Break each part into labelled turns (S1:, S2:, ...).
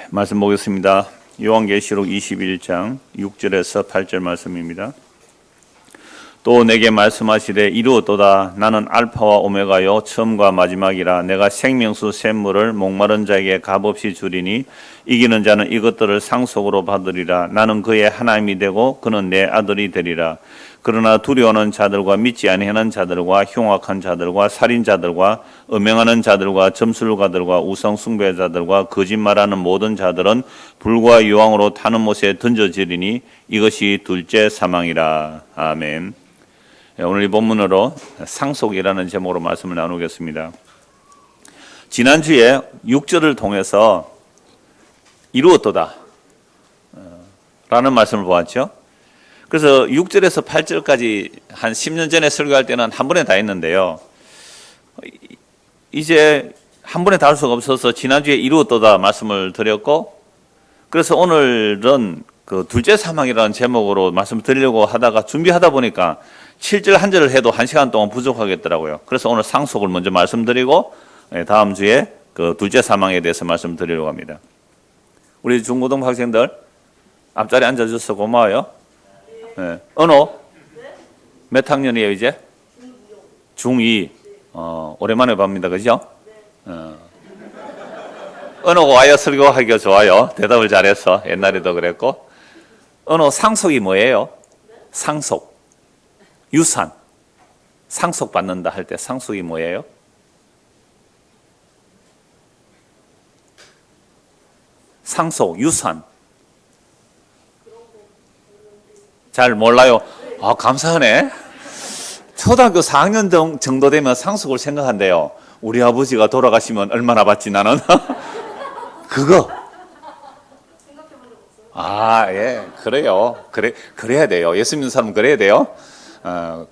S1: 말씀 보겠습니다. 요한계시록 21장 6절에서 8절 말씀입니다. 또 내게 말씀하시되 이루었도다. 나는 알파와 오메가요 처음과 마지막이라. 내가 생명수 샘물을 목마른 자에게 값없이 주리니 이기는 자는 이것들을 상속으로 받으리라. 나는 그의 하나님이 되고 그는 내 아들이 되리라. 그러나 두려워하는 자들과 믿지 아니하는 자들과 흉악한 자들과 살인자들과 음행하는 자들과 점술가들과 우상 숭배자들과 거짓말하는 모든 자들은 불과 유황으로 타는 못에 던져지리니 이것이 둘째 사망이라. 아멘. 오늘 이 본문으로 상속이라는 제목으로 말씀을 나누겠습니다. 지난주에 6절을 통해서 이루었도다 라는 말씀을 보았죠. 그래서 6절에서 8절까지 한 10년 전에 설교할 때는 한 번에 다 했는데요. 이제 한 번에 다 할 수가 없어서 지난주에 이루었도다 말씀을 드렸고, 그래서 오늘은 그 둘째 사망이라는 제목으로 말씀을 드리려고 하다가 준비하다 보니까 7절 한 절을 해도 1시간 동안 부족하겠더라고요. 그래서 오늘 상속을 먼저 말씀드리고 다음 주에 그 둘째 사망에 대해서 말씀드리려고 합니다. 우리 중고등 학생들 앞자리 앉아줘서 고마워요. 네. 언어 몇 학년이에요 이제? 중2. 오랜만에 봅니다. 그죠? 언어가 와야 설교하기가 좋아요. 대답을 잘해서 옛날에도 그랬고. 언어 상속이 뭐예요? 상속. 유산. 상속받는다 할 때 상속이 뭐예요? 상속, 유산. 잘 몰라요? 아, 감사하네. 초등학교 4학년 정도 되면 상속을 생각한대요. 우리 아버지가 돌아가시면 얼마나 받지 나는? 그거. 아, 예, 그래요. 그래야 돼요. 예수 믿는 사람은 그래야 돼요.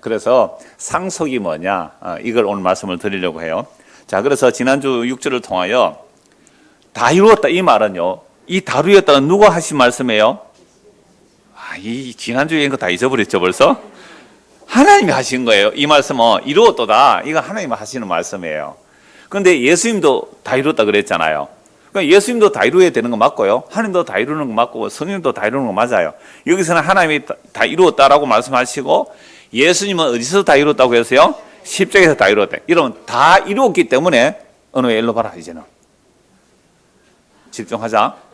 S1: 그래서 상속이 뭐냐, 이걸 오늘 말씀을 드리려고 해요. 자, 그래서 지난주 6절을 통하여 다 이루었다 이 말은요, 이 다 이루었다는 누가 하신 말씀이에요? 이 지난주에 이거 다 잊어버렸죠 벌써? 하나님이 하신 거예요. 이 말씀은 이루었도다. 이거 하나님이 하시는 말씀이에요. 그런데 예수님도 다 이루었다 그랬잖아요. 그러니까 예수님도 다 이루어야 되는 거 맞고요. 하나님도 다 이루는 거 맞고 성령도 다 이루는 거 맞아요. 여기서는 하나님이 다 이루었다라고 말씀하시고, 예수님은 어디서 다 이루었다고 했어요? 십자가에서 다 이루었다. 이러면 다 이루었기 때문에 어느 일로 봐라. 이제는 집중하자.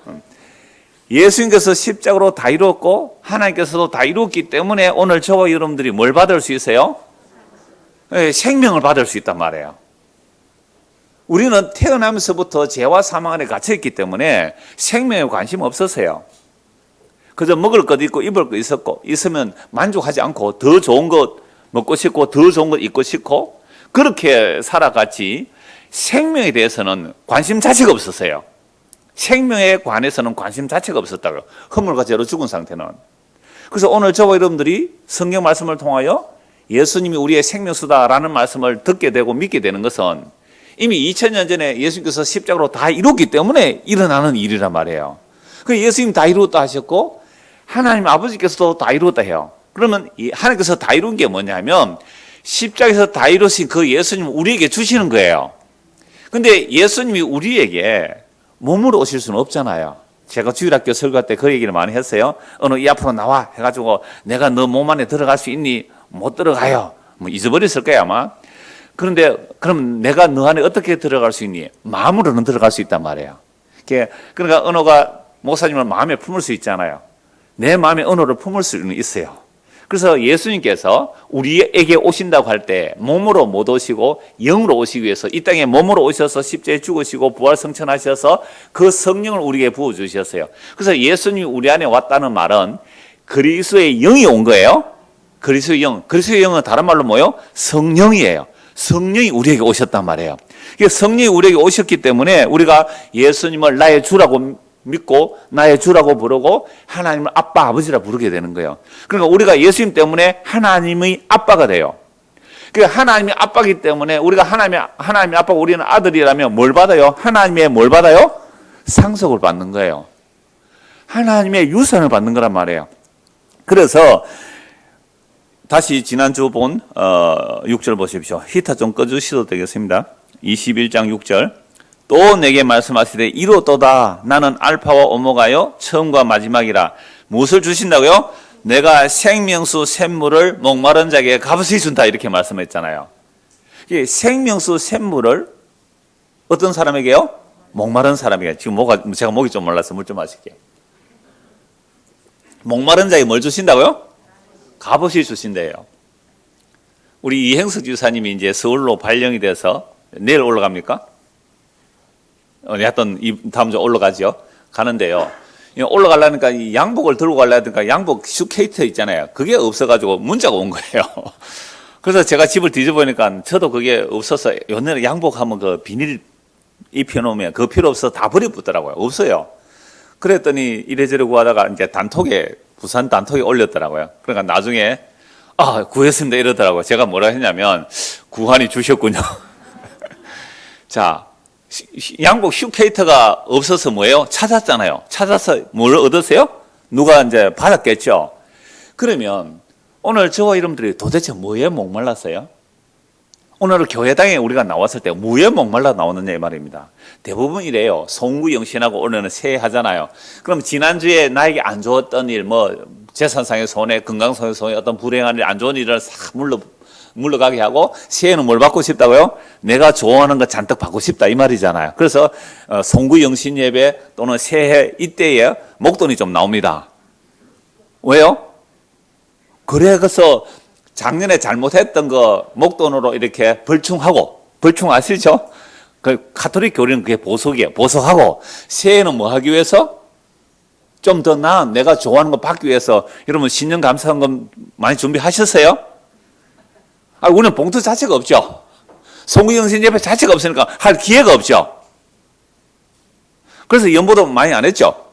S1: 예수님께서 십자가로 다 이루었고 하나님께서도 다 이루었기 때문에 오늘 저와 여러분들이 뭘 받을 수 있어요? 생명을 받을 수 있단 말이에요. 우리는 태어나면서부터 죄와 사망 안에 갇혀있기 때문에 생명에 관심 없었어요. 그저 먹을 것 있고 입을 것 있으면 만족하지 않고 더 좋은 것 먹고 싶고 더 좋은 것 입고 싶고 그렇게 살아갔지, 생명에 대해서는 관심 자체가 없었어요. 생명에 관해서는 관심 자체가 없었다고요. 허물과 죄로 죽은 상태는. 그래서 오늘 저와 여러분들이 성경 말씀을 통하여 예수님이 우리의 생명수다라는 말씀을 듣게 되고 믿게 되는 것은 이미 2000년 전에 예수님께서 십자가로 다 이뤘기 때문에 일어나는 일이란 말이에요. 그 예수님 다 이루었다 하셨고 하나님 아버지께서도 다 이루었다 해요. 그러면 하나님께서 다 이룬 게 뭐냐면 십자가에서 다 이루신 그 예수님을 우리에게 주시는 거예요. 근데 예수님이 우리에게 몸으로 오실 수는 없잖아요. 제가 주일학교 설교할 때 그 얘기를 많이 했어요. 이 앞으로 나와 해가지고 내가 너 몸 안에 들어갈 수 있니? 못 들어가요. 뭐 잊어버렸을 거야 아마. 그런데 그럼 내가 너 안에 어떻게 들어갈 수 있니? 마음으로는 들어갈 수 있단 말이에요. 그러니까 은호가 목사님을 마음에 품을 수 있잖아요. 내 마음에 은호를 품을 수는 있어요. 그래서 예수님께서 우리에게 오신다고 할 때 몸으로 못 오시고 영으로 오시기 위해서 이 땅에 몸으로 오셔서 십자가에 죽으시고 부활승천하셔서 그 성령을 우리에게 부어주셨어요. 그래서 예수님이 우리 안에 왔다는 말은 그리스도의 영이 온 거예요. 그리스도의 영은 다른 말로 뭐예요? 성령이에요. 성령이 우리에게 오셨단 말이에요. 성령이 우리에게 오셨기 때문에 우리가 예수님을 나의 주라고 믿고 나의 주라고 부르고 하나님을 아빠 아버지라 부르게 되는 거예요. 그러니까 우리가 예수님 때문에 하나님의 아빠가 돼요. 그러니까 하나님이 아빠이기 때문에 우리가 하나님의 아빠고 우리는 아들이라면 뭘 받아요? 하나님의 뭘 받아요? 상속을 받는 거예요. 하나님의 유산을 받는 거란 말이에요. 그래서 다시 지난주 본 6절 보십시오. 히터 좀 꺼주셔도 되겠습니다. 21장 6절 또 내게 말씀하시되 이로도다 나는 알파와 오메가요 처음과 마지막이라. 무엇을 주신다고요? 내가 생명수 샘물을 목마른 자에게 값없이 준다 이렇게 말씀했잖아요. 이 생명수 샘물을 어떤 사람에게요? 목마른 사람에게. 지금 제가 목이 좀 말라서 물 좀 마실게요. 목마른 자에게 뭘 주신다고요? 값없이 주신대요. 우리 이행석 지사님이 이제 서울로 발령이 돼서 내일 올라갑니까? 하여튼 다음 주 올라가죠. 가는데요. 올라가려니까 이 양복을 들고 가려니까 양복 슈케이트 있잖아요. 그게 없어가지고 문자가 온 거예요. 그래서 제가 집을 뒤져보니까 저도 그게 없어서 옛날에 양복하면 그 비닐 입혀놓으면 그거 필요 없어 다 버려붙더라고요. 없어요. 그랬더니 이래저래 구하다가 이제 부산 단톡에 올렸더라고요. 그러니까 나중에 구했습니다 이러더라고요. 제가 뭐라 했냐면 구한이 주셨군요. 자, 양복 슈케이터가 없어서 뭐예요? 찾았잖아요. 찾아서 뭘 얻으세요? 누가 이제 받았겠죠. 그러면 오늘 저와 여러분들이 도대체 뭐에 목말랐어요? 오늘 교회당에 우리가 나왔을 때 뭐에 목말라 나오느냐 이 말입니다. 대부분 이래요. 송구영신하고 오늘은 새해하잖아요. 그럼 지난주에 나에게 안 좋았던 일, 재산상의 손해, 건강상의 손해, 어떤 불행한 일, 안 좋은 일을 싹 물러가게 하고 새해는 뭘 받고 싶다고요? 내가 좋아하는 거 잔뜩 받고 싶다 이 말이잖아요. 그래서 송구영신 예배 또는 새해 이때에 목돈이 좀 나옵니다. 왜요? 그래서 작년에 잘못했던 거 목돈으로 이렇게 벌충 아시죠? 그 가톨릭 교리는 그게 보석이에요. 보석하고 새해는 뭐 하기 위해서? 좀 더 나은 내가 좋아하는 거 받기 위해서. 여러분 신년 감사한금 많이 준비하셨어요? 우리는 봉투 자체가 없죠. 송구영신 예배 자체가 없으니까 할 기회가 없죠. 그래서 연보도 많이 안 했죠.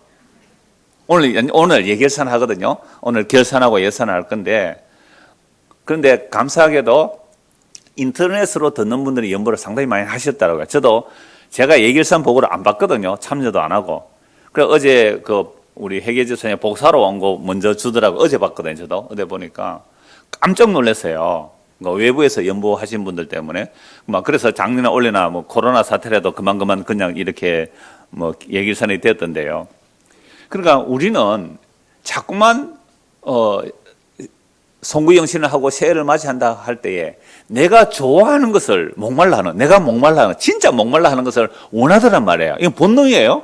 S1: 오늘 예결산 하거든요. 오늘 결산하고 예산할 건데, 그런데 감사하게도 인터넷으로 듣는 분들이 연보를 상당히 많이 하셨더라고요. 저도 제가 예결산 보고를 안 봤거든요. 참여도 안 하고. 그래서 어제 우리 회계지선에 복사로 온 거 먼저 주더라고. 어제 봤거든요. 저도 어제 보니까 깜짝 놀랐어요. 외부에서 연보하신 분들 때문에. 그래서 작년에 올해나 코로나 사태라도 그만 그냥 이렇게 예결산이 됐던데요. 그러니까 우리는 자꾸만 송구영신을 하고 새해를 맞이한다 할 때에 내가 좋아하는 것을 진짜 목말라 하는 것을 원하더란 말이에요. 이건 본능이에요.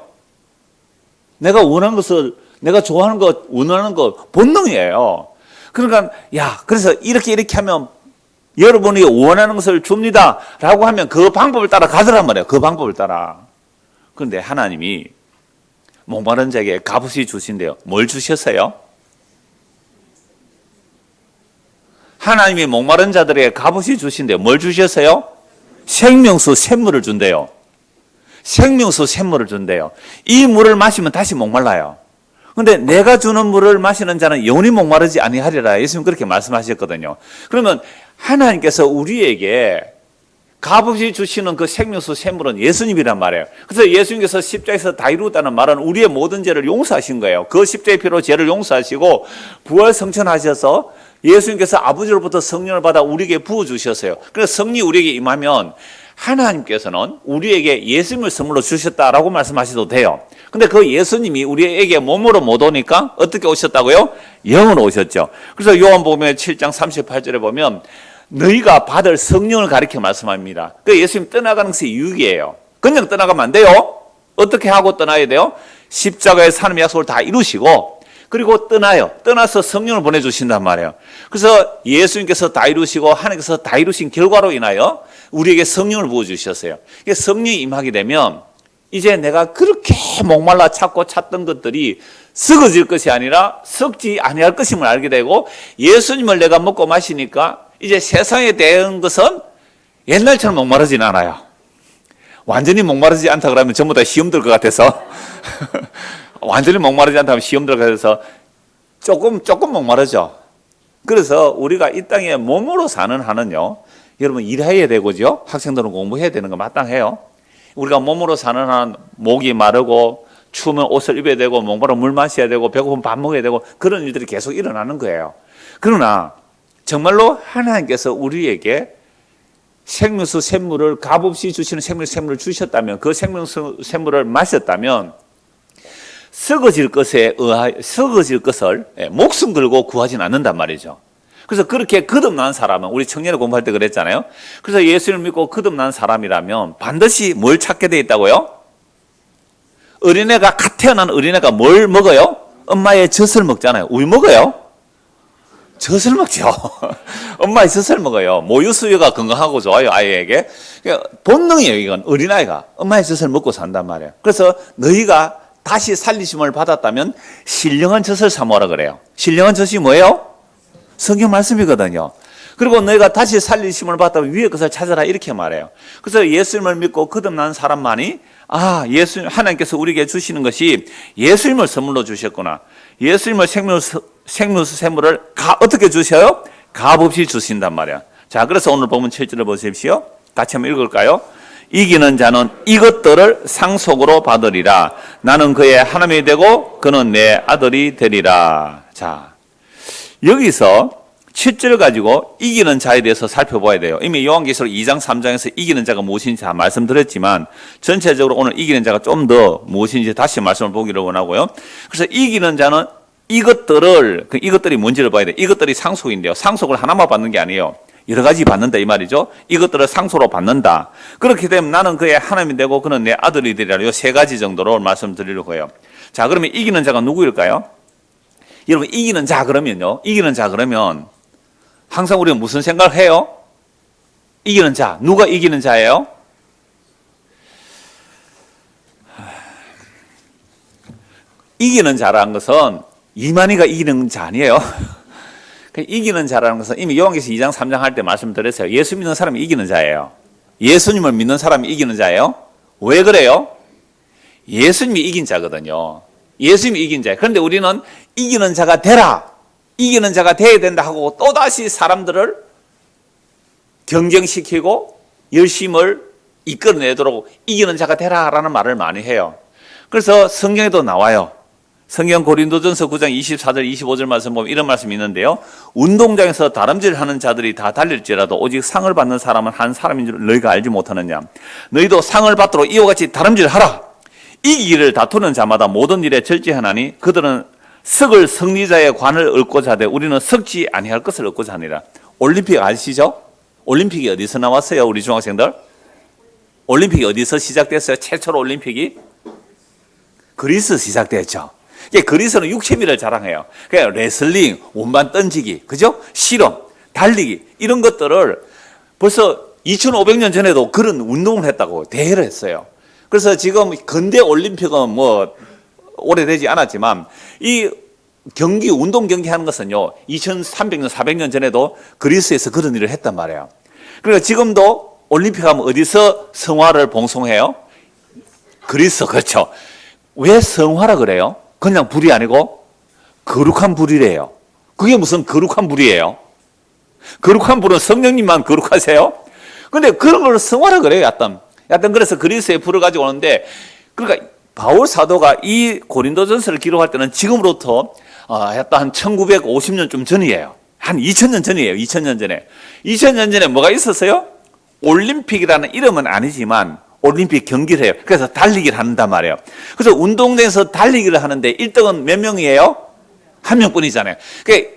S1: 내가 원하는 것을, 내가 좋아하는 것, 원하는 것, 본능이에요. 그러니까, 그래서 이렇게 하면 여러분이 원하는 것을 줍니다. 라고 하면 그 방법을 따라 가더란 말이에요. 그 방법을 따라. 그런데 하나님이 목마른 자에게 값없이 주신대요. 뭘 주셨어요? 하나님이 목마른 자들에게 값없이 주신대요. 뭘 주셨어요? 생명수 샘물을 준대요. 생명수 샘물을 준대요. 이 물을 마시면 다시 목말라요. 그런데 내가 주는 물을 마시는 자는 영원히 목마르지 아니하리라. 예수님 그렇게 말씀하셨거든요. 그러면 하나님께서 우리에게 값없이 주시는 그 생명수 샘물은 예수님이란 말이에요. 그래서 예수님께서 십자가에서 다 이루었다는 말은 우리의 모든 죄를 용서하신 거예요. 그 십자가의 피로 죄를 용서하시고 부활 성천하셔서 예수님께서 아버지로부터 성령을 받아 우리에게 부어주셨어요. 그래서 성령이 우리에게 임하면 하나님께서는 우리에게 예수님을 선물로 주셨다라고 말씀하셔도 돼요. 근데 그 예수님이 우리에게 몸으로 못 오니까 어떻게 오셨다고요? 영으로 오셨죠. 그래서 요한복음 7장 38절에 보면 너희가 받을 성령을 가리켜 말씀합니다. 그 예수님 떠나가는 것이 유익이에요. 그냥 떠나가면 안 돼요. 어떻게 하고 떠나야 돼요? 십자가의 산업 약속을 다 이루시고 그리고 떠나서 성령을 보내주신단 말이에요. 그래서 예수님께서 다 이루시고 하나님께서 다 이루신 결과로 인하여 우리에게 성령을 부어주셨어요. 성령이 임하게 되면 이제 내가 그렇게 목말라 찾던 것들이 썩어질 것이 아니라 썩지 아니할 것임을 알게 되고 예수님을 내가 먹고 마시니까 이제 세상에 대한 것은 옛날처럼 목마르진 않아요. 완전히 목마르지 않다 그러면 전부 다 시험 들 것 같아서 완전히 목마르지 않다면 시험 들 것 같아서 조금 목마르죠. 그래서 우리가 이 땅에 몸으로 사는 한은요, 여러분 일해야 되고죠. 학생들은 공부해야 되는 거 마땅해요. 우리가 몸으로 사는 한은 목이 마르고 추우면 옷을 입어야 되고 목마르면 물 마셔야 되고 배고프면 밥 먹어야 되고 그런 일들이 계속 일어나는 거예요. 그러나 정말로 하나님께서 우리에게 생명수 샘물을 값없이 주시는 생명수 샘물을 주셨다면, 그 생명수 샘물을 마셨다면 썩어질 것을 목숨 걸고 구하진 않는단 말이죠. 그래서 그렇게 거듭난 사람은, 우리 청년회 공부할 때 그랬잖아요. 그래서 예수를 믿고 거듭난 사람이라면 반드시 뭘 찾게 돼 있다고요? 어린애가, 갓 태어난 어린애가 뭘 먹어요? 엄마의 젖을 먹잖아요. 우유 먹어요? 젖을 먹죠. 엄마의 젖을 먹어요. 모유수유가 건강하고 좋아요, 아이에게. 그러니까 본능이에요, 이건. 어린아이가 엄마의 젖을 먹고 산단 말이에요. 그래서 너희가 다시 살리심을 받았다면 신령한 젖을 사모하라 그래요. 신령한 젖이 뭐예요? 성경 말씀이거든요. 그리고 너희가 다시 살리심을 받다면 위의 것을 찾아라, 이렇게 말해요. 그래서 예수님을 믿고 거듭난 사람만이, 하나님께서 우리에게 주시는 것이 예수님을 선물로 주셨구나. 예수님을 생명수 샘물을 어떻게 주셔요? 값없이 주신단 말이야. 자, 그래서 오늘 본문 7절을 보십시오. 같이 한번 읽을까요? 이기는 자는 이것들을 상속으로 받으리라. 나는 그의 하나님이 되고 그는 내 아들이 되리라. 자, 여기서 7절 가지고 이기는 자에 대해서 살펴봐야 돼요. 이미 요한계시록 2장 3장에서 이기는 자가 무엇인지 다 말씀드렸지만 전체적으로 오늘 이기는 자가 좀 더 무엇인지 다시 말씀을 보기를 원하고요. 그래서 이기는 자는 이것들이 뭔지를 봐야 돼요. 이것들이 상속인데요. 상속을 하나만 받는 게 아니에요. 여러 가지 받는다, 이 말이죠. 이것들을 상속으로 받는다. 그렇게 되면 나는 그의 하나님이 되고 그는 내 아들이 되리라. 이 세 가지 정도로 말씀드리려고 해요. 자, 그러면 이기는 자가 누구일까요? 여러분, 이기는 자 그러면 항상 우리가 무슨 생각을 해요? 이기는 자. 누가 이기는 자예요? 이기는 자라는 것은 이만희가 이기는 자 아니에요. 이기는 자라는 것은 이미 요한계시록 2장 3장 할 때 말씀드렸어요. 예수 믿는 사람이 이기는 자예요. 예수님을 믿는 사람이 이기는 자예요. 왜 그래요? 예수님이 이긴 자거든요. 예수님이 이긴 자예요. 그런데 우리는 이기는 자가 되라, 이기는 자가 돼야 된다 하고 또다시 사람들을 경쟁시키고 열심을 이끌어내도록 이기는 자가 되라라는 말을 많이 해요. 그래서 성경에도 나와요. 성경 고린도전서 9장 24절 25절 말씀 보면 이런 말씀이 있는데요. 운동장에서 다름질하는 자들이 다 달릴지라도 오직 상을 받는 사람은 한 사람인 줄 너희가 알지 못하느냐. 너희도 상을 받도록 이와 같이 다름질하라. 이기기를 다투는 자마다 모든 일에 절제하나니 그들은 썩을 승리자의 관을 얻고자 하되 우리는 썩지 아니할 것을 얻고자 하니라. 올림픽 아시죠? 올림픽이 어디서 나왔어요, 우리 중학생들? 올림픽이 어디서 시작됐어요? 최초로 올림픽이? 그리스 시작됐죠. 그리스는 육체미를 자랑해요. 그러니까 레슬링, 원반 던지기, 그죠? 실험, 달리기, 이런 것들을 벌써 2500년 전에도 그런 운동을 했다고 대회를 했어요. 그래서 지금 근대 올림픽은 뭐 오래되지 않았지만 이 경기, 운동 경기 하는 것은요, 2300년, 400년 전에도 그리스에서 그런 일을 했단 말이에요. 그러니까 지금도 올림픽 하면 어디서 성화를 봉송해요? 그리스, 그렇죠. 왜 성화라 그래요? 그냥 불이 아니고 거룩한 불이래요. 그게 무슨 거룩한 불이에요? 거룩한 불은 성령님만 거룩하세요? 근데 그런 걸 성화라 그래요, 얕던 그래서 그리스에 불을 가지고 오는데, 그러니까 바울 사도가 이 고린도전서를 기록할 때는 지금으로부터 한 1950년쯤 전이에요. 한 2000년 전이에요. 2000년 전에. 2000년 전에 뭐가 있었어요? 올림픽이라는 이름은 아니지만 올림픽 경기를 해요. 그래서 달리기를 한단 말이에요. 그래서 운동장에서 달리기를 하는데 1등은 몇 명이에요? 한 명뿐이잖아요. 그러니까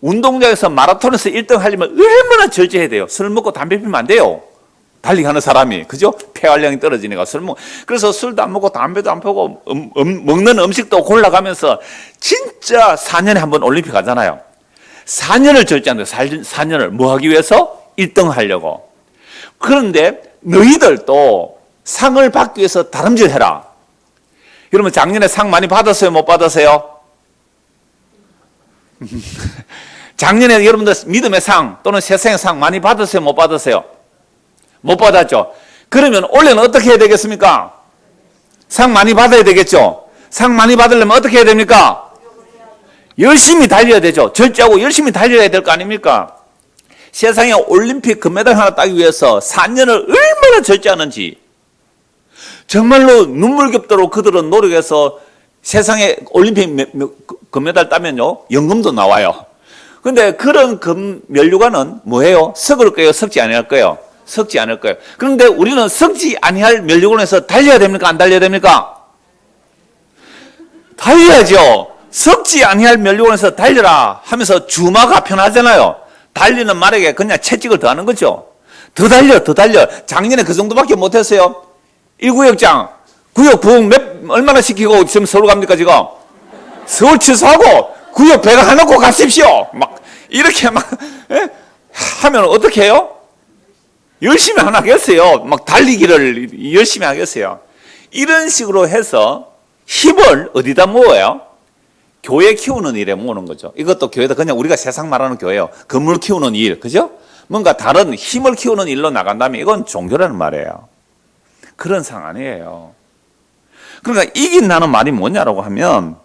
S1: 운동장에서 마라톤에서 1등 하려면 얼마나 절제해야 돼요. 술 먹고 담배 피면 안 돼요. 달리기하는 사람이, 그죠? 폐활량이 떨어지니까 그래서 술도 안 먹고 담배도 안 피우고 먹는 음식도 골라가면서 진짜 4년에 한 번 올림픽 가잖아요. 4년을 절제한대요. 4년을 뭐 하기 위해서? 1등 하려고. 그런데 너희들도 상을 받기 위해서 다름질해라. 여러분 작년에 상 많이 받았어요? 못 받았어요? 작년에 여러분들 믿음의 상 또는 세상의 상 많이 받았어요? 못 받았어요? 못 받았죠? 그러면 올해는 어떻게 해야 되겠습니까? 상 많이 받아야 되겠죠? 상 많이 받으려면 어떻게 해야 됩니까? 열심히 달려야 되죠. 절제하고 열심히 달려야 될 거 아닙니까? 세상에 올림픽 금메달 하나 따기 위해서 4년을 얼마나 절제하는지, 정말로 눈물겹도록 그들은 노력해서 세상에 올림픽 금메달 따면요, 연금도 나와요. 근데 그런 면류관은 뭐예요? 썩을 거예요? 썩지 아니할 거예요? 썩지 않을 거예요. 그런데 우리는 썩지 아니할 면류관을 해서 달려야 됩니까? 안 달려야 됩니까? 달려야죠. 썩지 아니할 면류관을 해서 달려라 하면서 주마가 편하잖아요. 달리는 말에게 그냥 채찍을 더하는 거죠. 더 달려, 더 달려. 작년에 그 정도밖에 못했어요. 1구역장, 구역 부흥 얼마나 시키고 지금 서울 갑니까, 지금? 서울 취소하고 구역 배가해놓고 가십시오. 막, 이렇게 막, 하면 어떻게 해요? 열심히 안 하겠어요. 막 달리기를 열심히 하겠어요. 이런 식으로 해서 힘을 어디다 모아요? 교회 키우는 일에 모으는 거죠. 이것도 교회다 그냥 우리가 세상 말하는 교회예요. 건물 키우는 일, 그죠? 뭔가 다른 힘을 키우는 일로 나간다면 이건 종교라는 말이에요. 그런 상황 아니에요. 그러니까 이긴다는 말이 뭐냐라고 하면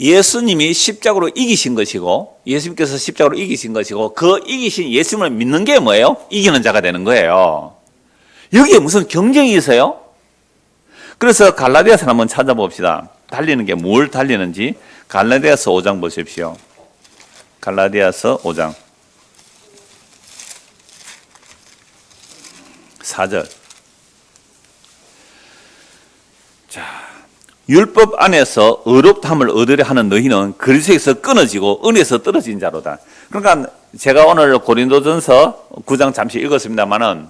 S1: 예수님이 십자가로 이기신 것이고 예수님께서 십자가로 이기신 것이고 그 이기신 예수님을 믿는 게 뭐예요? 이기는 자가 되는 거예요. 여기에 무슨 경쟁이 있어요? 그래서 갈라디아서 한번 찾아봅시다. 달리는 게 뭘 달리는지 갈라디아서 5장 보십시오. 갈라디아서 5장 4절. 자, 율법 안에서 의롭다함을 얻으려 하는 너희는 그리스도에서 끊어지고 은혜에서 떨어진 자로다. 그러니까 제가 오늘 고린도전서 9장 잠시 읽었습니다만은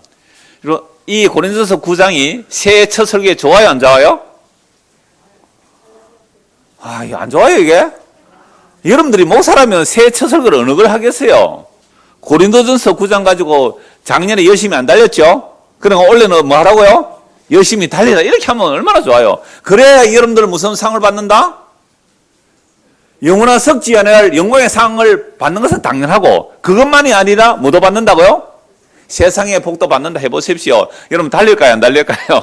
S1: 이 고린도전서 9장이 새해 첫 설교에 좋아요, 안 좋아요? 이거 안 좋아요, 이게? 여러분들이 목사라면 새해 첫 설교를 어느 걸 하겠어요? 고린도전서 9장 가지고 작년에 열심히 안 달렸죠? 그러니까 올해는 뭐 하라고요? 열심히 달리라. 이렇게 하면 얼마나 좋아요. 그래야 여러분들은 무슨 상을 받는다? 영원한 썩지 않을 영광의 상을 받는 것은 당연하고 그것만이 아니라 뭐도 받는다고요? 세상의 복도 받는다 해보십시오. 여러분 달릴까요? 안 달릴까요?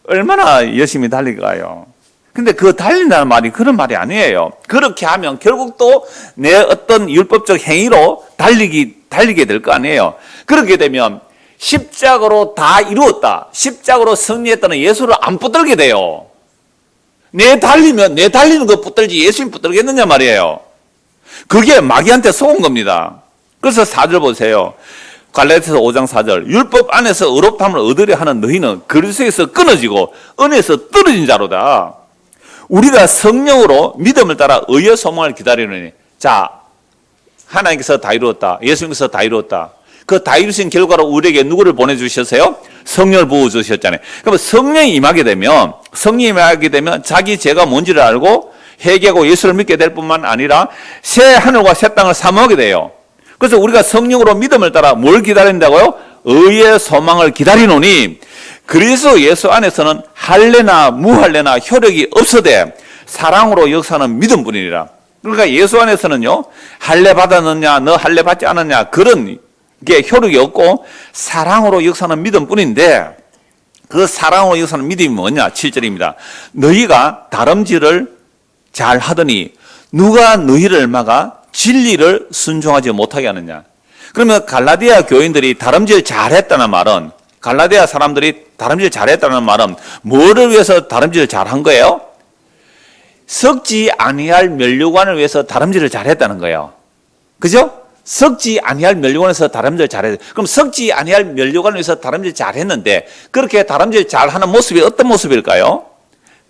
S1: 얼마나 열심히 달릴까요? 근데 그 달린다는 말이 그런 말이 아니에요. 그렇게 하면 결국 또 내 어떤 율법적 행위로 달리게 될 거 아니에요. 그렇게 되면 십자가로 다 이루었다. 십자가로 승리했다는 예수를 안 붙들게 돼요. 내 달리는 거 붙들지 예수님 붙들겠느냐 말이에요. 그게 마귀한테 속은 겁니다. 그래서 4절 보세요. 갈라디아서 5장 4절. 율법 안에서 의롭다함을 얻으려 하는 너희는 그리스도에서 끊어지고 은혜에서 떨어진 자로다. 우리가 성령으로 믿음을 따라 의의 소망을 기다리느니. 자, 하나님께서 다 이루었다. 예수님께서 다 이루었다. 그 다 이루신 결과로 우리에게 누구를 보내주셨어요? 성령을 부어주셨잖아요. 그러면 성령이 임하게 되면 자기 죄가 뭔지를 알고 회개하고 예수를 믿게 될 뿐만 아니라 새 하늘과 새 땅을 사모하게 돼요. 그래서 우리가 성령으로 믿음을 따라 뭘 기다린다고요? 의의 소망을 기다리노니 그리스도 예수 안에서는 할례나 무할례나 효력이 없어되 사랑으로 역사하는 믿음뿐이니라. 그러니까 예수 안에서는요, 할례 받았느냐, 너 할례 받지 않았냐, 그런 게 효력이 없고 사랑으로 역사하는 믿음뿐인데 그 사랑으로 역사하는 믿음이 뭐냐? 7절입니다. 너희가 다름질을 잘 하더니 누가 너희를 막아 진리를 순종하지 못하게 하느냐? 그러면 갈라디아 교인들이 다름질 잘했다는 말은 갈라디아 사람들이 다름질 잘했다는 말은 뭐를 위해서 다름질을 잘한 거예요? 썩지 아니할 면류관을 위해서 다름질을 잘했다는 거예요. 그죠? 썩지 아니할 면류관에서 다름질 잘했어요. 그럼 썩지 아니할 면류관을 위해서 다름질 잘했는데 그렇게 다름질 잘하는 모습이 어떤 모습일까요?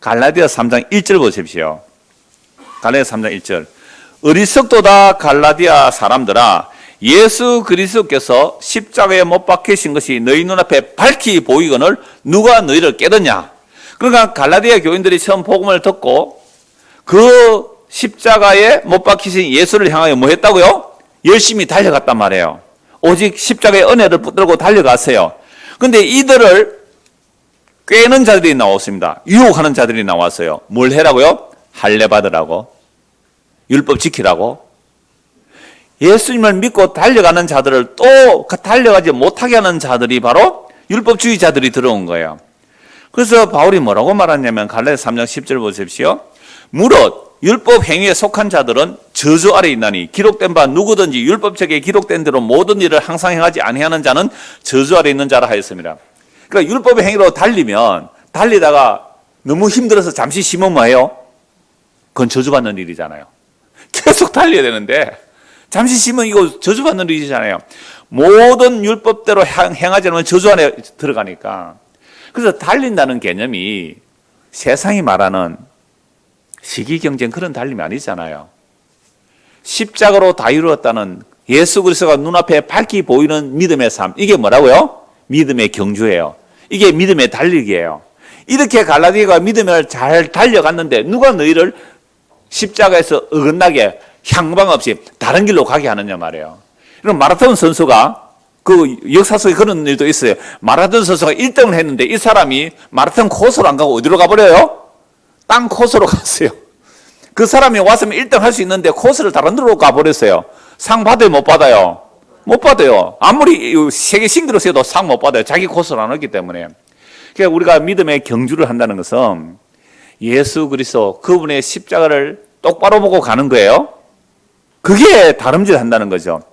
S1: 갈라디아 3장 1절 보십시오. 갈라디아 3장 1절. 어리석도다 갈라디아 사람들아, 예수 그리스도께서 십자가에 못 박히신 것이 너희 눈앞에 밝히 보이거늘 누가 너희를 깨닫냐? 그러니까 갈라디아 교인들이 처음 복음을 듣고 그 십자가에 못 박히신 예수를 향하여 뭐 했다고요? 열심히 달려갔단 말이에요. 오직 십자가의 은혜를 붙들고 달려갔어요. 근데 이들을 꿰는 자들이 나왔습니다. 유혹하는 자들이 나왔어요. 뭘 해라고요? 할례 받으라고, 율법 지키라고. 예수님을 믿고 달려가는 자들을 또 달려가지 못하게 하는 자들이 바로 율법주의자들이 들어온 거예요. 그래서 바울이 뭐라고 말하냐면 갈라디아 3장 10절 보십시오. 무릇 율법 행위에 속한 자들은 저주 아래 있나니 기록된 바 누구든지 율법책에 기록된 대로 모든 일을 항상 행하지 아니하는 자는 저주 아래 있는 자라 하였습니다. 그러니까 율법의 행위로 달리다가 너무 힘들어서 잠시 쉬면 뭐예요? 그건 저주받는 일이잖아요. 계속 달려야 되는데 잠시 쉬면 이거 저주받는 일이잖아요. 모든 율법대로 행하지 않으면 저주 안에 들어가니까. 그래서 달린다는 개념이 세상이 말하는 시기 경쟁 그런 달림이 아니잖아요. 십자가로 다 이루었다는 예수 그리스도가 눈앞에 밝히 보이는 믿음의 삶. 이게 뭐라고요? 믿음의 경주예요. 이게 믿음의 달리기예요. 이렇게 갈라디아가 믿음을 잘 달려갔는데 누가 너희를 십자가에서 어긋나게 향방 없이 다른 길로 가게 하느냐 말이에요. 그럼 마라톤 선수가 그 역사 속에 그런 일도 있어요. 마라톤 선수가 1등을 했는데 이 사람이 마라톤 코스로 안 가고 어디로 가버려요? 땅 코스로 갔어요. 그 사람이 왔으면 1등 할 수 있는데 코스를 다른 데로 가버렸어요. 상 받아요? 못 받아요? 못 받아요. 아무리 세계 신기로 세도 상 못 받아요. 자기 코스를 안 했기 때문에. 그러니까 우리가 믿음의 경주를 한다는 것은 예수 그리스도 그분의 십자가를 똑바로 보고 가는 거예요. 그게 다름질 한다는 거죠.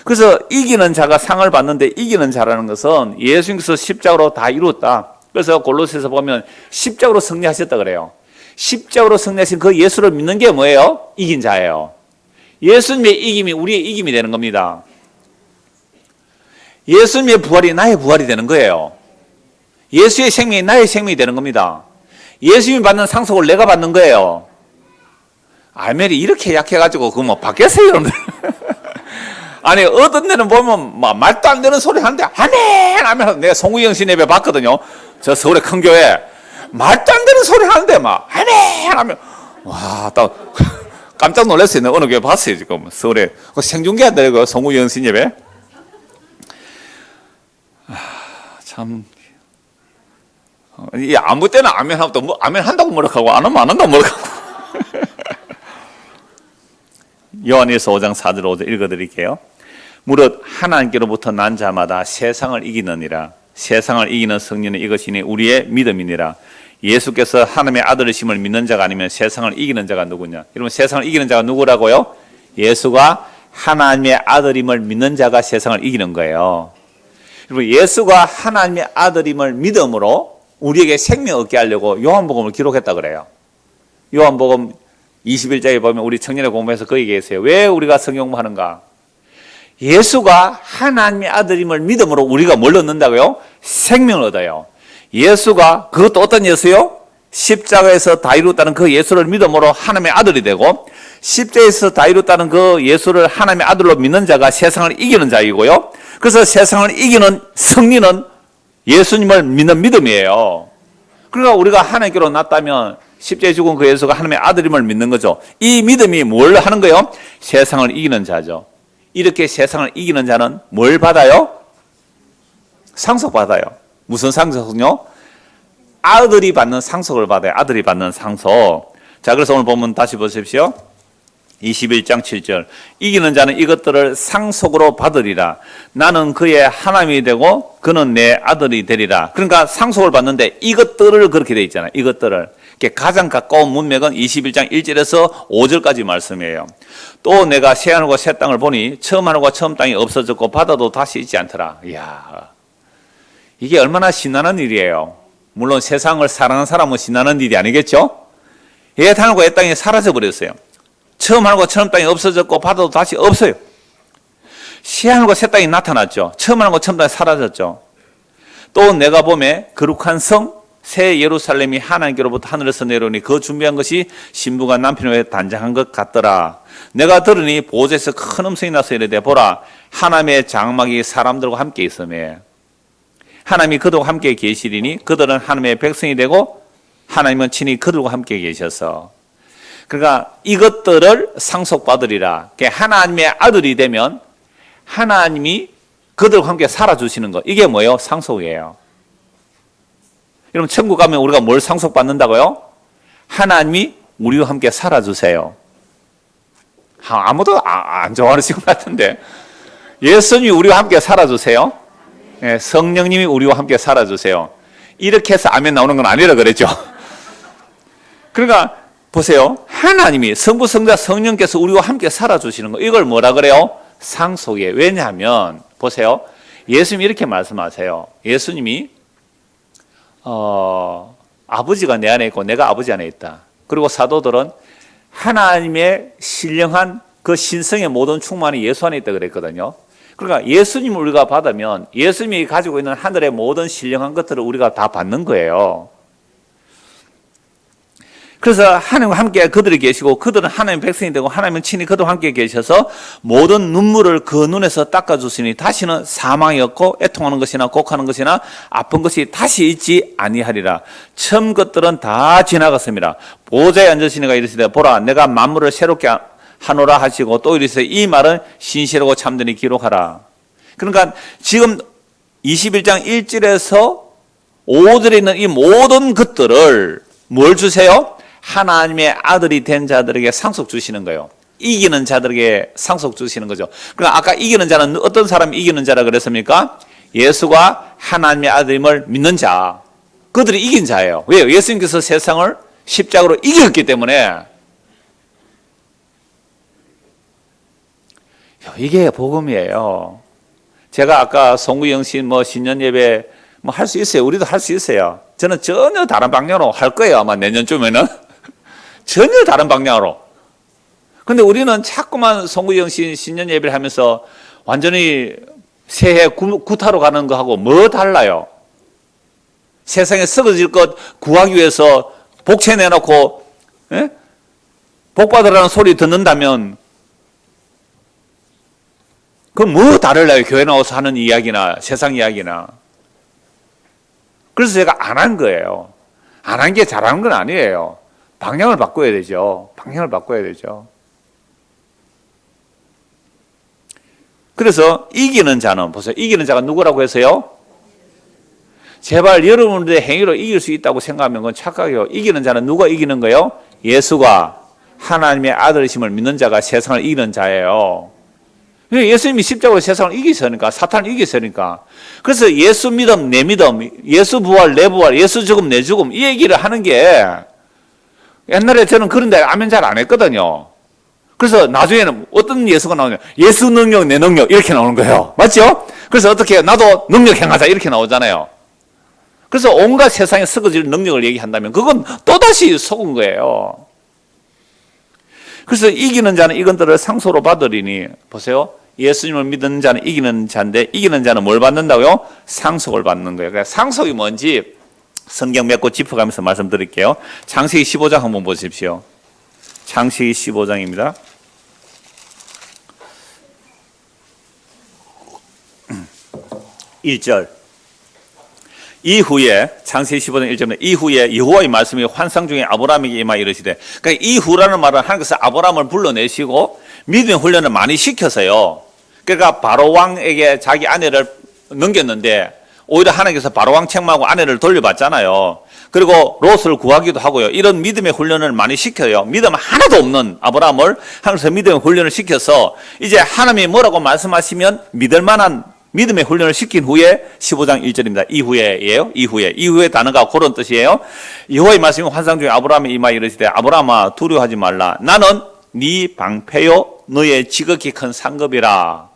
S1: 그래서 이기는 자가 상을 받는데 이기는 자라는 것은 예수님께서 십자가로 다 이루었다. 그래서 골로새서 보면 십자가로 승리하셨다 그래요. 십자가로 승리하신 그 예수를 믿는 게 뭐예요? 이긴 자예요. 예수님의 이김이 우리의 이김이 되는 겁니다. 예수님의 부활이 나의 부활이 되는 거예요. 예수의 생명이 나의 생명이 되는 겁니다. 예수님이 받는 상속을 내가 받는 거예요. 아멘이 이렇게 약해가지고 그거 뭐 받겠어요 여러분들. 아니 어떤 데는 보면 막 말도 안 되는 소리 하는데 아멘 하면 내가 송우영 씨 예배 봤거든요. 저 서울의 큰 교회 말도 안 되는 소리 하는데 막 아멘 하면 와 딱 깜짝 놀랐어요. 어느 교회 봤어요 지금 서울에 생중계한다고요 송우영 씨 예배. 참 아무 때나 아멘 하고 또 뭐 아멘 한다고 뭐라 하고 안 하면 안 한다고 뭐라 하고. 요한일서 5장 4절 5절 읽어드릴게요. 무릇 하나님께로부터 난 자마다 세상을 이기느니라. 세상을 이기는 승리는 이것이니 우리의 믿음이니라. 예수께서 하나님의 아들이심을 믿는 자가 아니면 세상을 이기는 자가 누구냐? 여러분 세상을 이기는 자가 누구라고요? 예수가 하나님의 아들임을 믿는 자가 세상을 이기는 거예요. 여러분 예수가 하나님의 아들임을 믿음으로 우리에게 생명 얻게 하려고 요한복음을 기록했다 그래요. 요한복음 21장에 보면 우리 청년의 공부에서 그 얘기했어요. 왜 우리가 성경 공부하는가? 예수가 하나님의 아들임을 믿음으로 우리가 뭘 얻는다고요? 생명을 얻어요. 예수가 그것도 어떤 예수요? 십자가에서 다 이뤘다는 그 예수를 믿음으로 하나님의 아들이 되고 십자가에서 다 이뤘다는 그 예수를 하나님의 아들로 믿는 자가 세상을 이기는 자이고요. 그래서 세상을 이기는 승리는 예수님을 믿는 믿음이에요. 그러니까 우리가 하나님께로 났다면 십자가에 죽은 그 예수가 하나님의 아들임을 믿는 거죠. 이 믿음이 뭘 하는 거예요? 세상을 이기는 자죠. 이렇게 세상을 이기는 자는 뭘 받아요? 상속 받아요. 무슨 상속은요? 아들이 받는 상속을 받아요. 아들이 받는 상속. 자, 그래서 오늘 보면 다시 보십시오. 21장 7절. 이기는 자는 이것들을 상속으로 받으리라. 나는 그의 하나님이 되고 그는 내 아들이 되리라. 그러니까 상속을 받는데 이것들을 그렇게 돼 있잖아요. 이것들을. 가장 가까운 문맥은 21장 1절에서 5절까지 말씀이에요. 또 내가 새 하늘과 새 땅을 보니 처음 하늘과 처음 땅이 없어졌고 바다도 다시 있지 않더라. 이야, 이게 얼마나 신나는 일이에요. 물론 세상을 사랑하는 사람은 신나는 일이 아니겠죠? 옛 하늘과 옛 땅이 사라져 버렸어요. 처음 하늘과 처음 땅이 없어졌고 바다도 다시 없어요. 새 하늘과 새 땅이 나타났죠. 처음 하늘과 처음 땅이 사라졌죠. 또 내가 보매 거룩한 성 새 예루살렘이 하나님께로부터 하늘에서 내려오니 그 준비한 것이 신부가 남편을 위해 단장한 것 같더라. 내가 들으니 보호자에서 큰 음성이 나서 이르되 보라 하나님의 장막이 사람들과 함께 있으며 하나님이 그들과 함께 계시리니 그들은 하나님의 백성이 되고 하나님은 친히 그들과 함께 계셔서 그러니까 이것들을 상속받으리라. 하나님의 아들이 되면 하나님이 그들과 함께 살아주시는 것. 이게 뭐예요? 상속이에요. 여러분 천국 가면 우리가 뭘 상속받는다고요? 하나님이 우리와 함께 살아주세요. 아무도 안 좋아하는 것 같은데 예수님이 우리와 함께 살아주세요. 네, 성령님이 우리와 함께 살아주세요. 이렇게 해서 아멘 나오는 건 아니라 그랬죠. 그러니까 보세요. 하나님이 성부 성자 성령께서 우리와 함께 살아주시는 거 이걸 뭐라 그래요? 상속이에요. 왜냐하면 보세요. 예수님이 이렇게 말씀하세요. 예수님이 아버지가 내 안에 있고 내가 아버지 안에 있다. 그리고 사도들은 하나님의 신령한 그 신성의 모든 충만이 예수 안에 있다 그랬거든요. 그러니까 예수님을 우리가 받으면 예수님이 가지고 있는 하늘의 모든 신령한 것들을 우리가 다 받는 거예요. 그래서 하나님과 함께 그들이 계시고 그들은 하나님의 백성이 되고 하나님은 친히 그들과 함께 계셔서 모든 눈물을 그 눈에서 닦아주시니 다시는 사망이 없고 애통하는 것이나 곡하는 것이나 아픈 것이 다시 있지 아니하리라. 처음 것들은 다 지나갔습니다. 보좌에 앉으시니가 이르시되 보라 내가 만물을 새롭게 하노라 하시고 또 이르시되 이 말은 신실하고 참되니 기록하라. 그러니까 지금 21장 1절에서 5절에 있는 이 모든 것들을 뭘 주세요? 하나님의 아들이 된 자들에게 상속 주시는 거예요. 이기는 자들에게 상속 주시는 거죠. 그러니까 아까 이기는 자는 어떤 사람이 이기는 자라 그랬습니까? 예수가 하나님의 아들임을 믿는 자. 그들이 이긴 자예요. 왜요? 예수님께서 세상을 십자가로 이겼기 때문에. 이게 복음이에요. 제가 아까 송구영신 신년 예배 할 수 있어요. 우리도 할 수 있어요. 저는 전혀 다른 방향으로 할 거예요. 아마 내년쯤에는. 전혀 다른 방향으로. 근데 우리는 자꾸만 송구영신 신년 예배를 하면서 완전히 새해 구타로 가는 거하고 뭐 달라요? 세상에 썩어질 것 구하기 위해서 복채 내놓고 복 받으라는 소리 듣는다면 그럼 뭐 다를래요? 교회 나와서 하는 이야기나 세상 이야기나. 그래서 제가 안 한 거예요. 안 한 게 잘하는 건 아니에요. 방향을 바꿔야 되죠. 방향을 바꿔야 되죠. 그래서 이기는 자는 보세요. 이기는 자가 누구라고 해서요? 제발 여러분들의 행위로 이길 수 있다고 생각하면 그건 착각이에요. 이기는 자는 누가 이기는 거예요? 예수가 하나님의 아들이심을 믿는 자가 세상을 이기는 자예요. 예수님이 십자가로 세상을 이기셨으니까, 사탄을 이기셨으니까. 그래서 예수 믿음, 내 믿음, 예수 부활, 내 부활, 예수 죽음, 내 죽음, 이 얘기를 하는 게 옛날에 저는 그런데 아멘 잘 안 했거든요. 그래서 나중에는 어떤 예수가 나오냐. 예수 능력, 내 능력, 이렇게 나오는 거예요. 맞죠? 그래서 어떻게 해요? 나도 능력 행하자, 이렇게 나오잖아요. 그래서 온갖 세상에 썩어질 능력을 얘기한다면 그건 또다시 속은 거예요. 그래서 이기는 자는 이것들을 상소로 받으리니, 보세요. 예수님을 믿는 자는 이기는 자인데, 이기는 자는 뭘 받는다고요? 상속을 받는 거예요. 그러니까 상속이 뭔지 성경 몇 곳 짚어가면서 말씀드릴게요. 창세기 15장 한번 보십시오. 창세기 15장입니다. 1절. 이후에 창세기 15장 1절에 이후에 여호와의 말씀이 환상 중에 아브라함에게 임하 이르시되, 그러니까 이후라는 말은 하나님께서 아브라함을 불러내시고 믿음의 훈련을 많이 시켜서요. 그러니까 바로 왕에게 자기 아내를 넘겼는데 오히려 하나님께서 바로 왕 책망하고 아내를 돌려받잖아요. 그리고 롯을 구하기도 하고요. 이런 믿음의 훈련을 많이 시켜요. 믿음 하나도 없는 아브라함을 하나님께서 믿음의 훈련을 시켜서 이제 하나님이 뭐라고 말씀하시면 믿을 만한 믿음의 훈련을 시킨 후에 15장 1절입니다. 이후에예요. 이후에 단어가 그런 뜻이에요. 여호와의 말씀이 환상 중에 아브라함에 임하여 이르시되 아브라함아 두려워하지 말라. 나는 네 방패요 너의 지극히 큰 상급이라.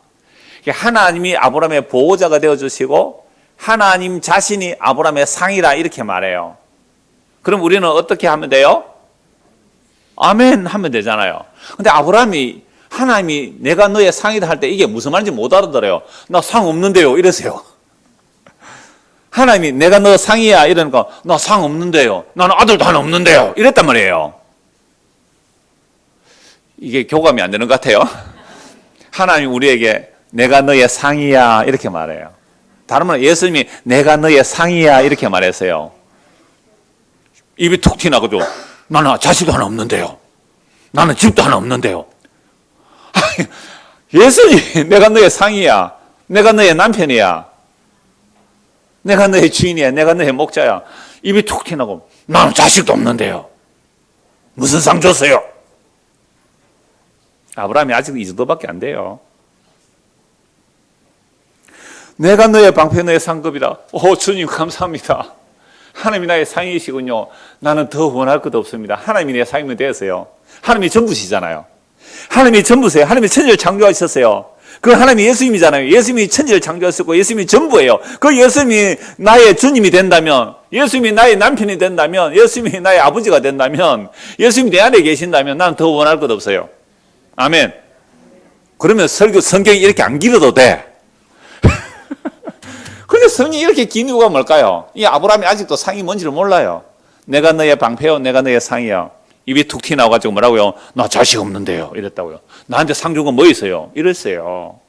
S1: 하나님이 아브라함의 보호자가 되어주시고 하나님 자신이 아브라함의 상이라 이렇게 말해요. 그럼 우리는 어떻게 하면 돼요? 아멘 하면 되잖아요. 근데 아브라함이 하나님이 내가 너의 상이다 할 때 이게 무슨 말인지 못 알아들어요. 나 상 없는데요 이러세요. 하나님이 내가 너 상이야 이러니까 나 상 없는데요. 나는 아들도 하나 없는데요. 이랬단 말이에요. 이게 교감이 안 되는 것 같아요. 하나님이 우리에게 내가 너의 상이야 이렇게 말해요. 다른 말은 예수님이 내가 너의 상이야 이렇게 말했어요. 입이 툭 튀나가지고 나는 자식도 하나 없는데요. 나는 집도 하나 없는데요. 예수님 내가 너의 상이야. 내가 너의 남편이야. 내가 너의 주인이야. 내가 너의 목자야. 입이 툭 튀나고 나는 자식도 없는데요. 무슨 상 줬어요? 아브라함이 아직 이 정도밖에 안 돼요. 내가 너의 방패 너의 상급이다. 오 주님 감사합니다. 하나님이 나의 상이시군요. 나는 더 원할 것도 없습니다. 하나님이 내 상이면 되었어요. 하나님이 전부시잖아요. 하나님이 전부세요. 하나님이 천지를 창조하셨어요. 그 하나님이 예수님이잖아요. 예수님이 천지를 창조하셨고 예수님이 전부예요. 그 예수님이 나의 주님이 된다면, 예수님이 나의 남편이 된다면, 예수님이 나의 아버지가 된다면, 예수님이 내 안에 계신다면 나는 더 원할 것 없어요. 아멘. 그러면 성경이 이렇게 안 길어도 돼. 근데 성경이 이렇게 긴 이유가 뭘까요? 이 아브라함이 아직도 상이 뭔지를 몰라요. 내가 너의 방패요, 내가 너의 상이요. 입이 툭 튀어나와가지고 뭐라고요? 나 자식 없는데요. 이랬다고요. 나한테 상 준 건 뭐 있어요? 이랬어요.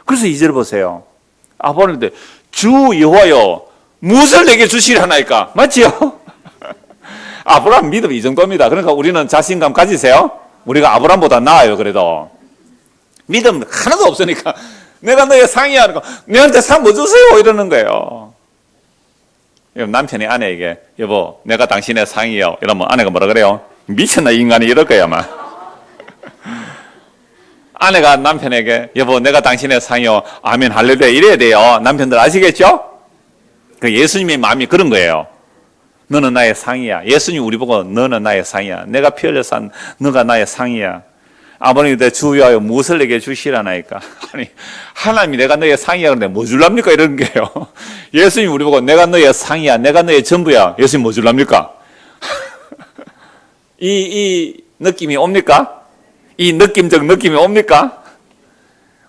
S1: 그래서 2절 보세요. 아브라함인데 주 여호와여 무엇을 내게 주시려나이까? 맞지요? 아브라함 믿음 이 정도입니다. 그러니까 우리는 자신감 가지세요. 우리가 아브라함보다 나아요. 그래도 믿음 하나도 없으니까 내가 너의 상이야. 그러니까 내한테 상 뭐 주세요? 이러는 거예요. 남편이 아내에게 여보 내가 당신의 상이요. 이러면 아내가 뭐라 그래요? 미쳤나 이 인간이 이럴 거야 아마. 아내가 남편에게 여보 내가 당신의 상이요. 아멘 할렐루야 이래야 돼요. 남편들 아시겠죠? 그 예수님의 마음이 그런 거예요. 너는 나의 상이야. 예수님 우리 보고 너는 나의 상이야. 내가 피 흘려 산 너가 나의 상이야. 아버님 내 주여하여 무엇을 내게 주시라나이까. 아니 하나님이 내가 너의 상이야 그런데 뭐 줄랍니까 이런 게요. 예수님 우리 보고 내가 너의 상이야. 내가 너의 전부야. 예수님 뭐 줄랍니까? 이 느낌이 옵니까? 이 느낌적 느낌이 옵니까?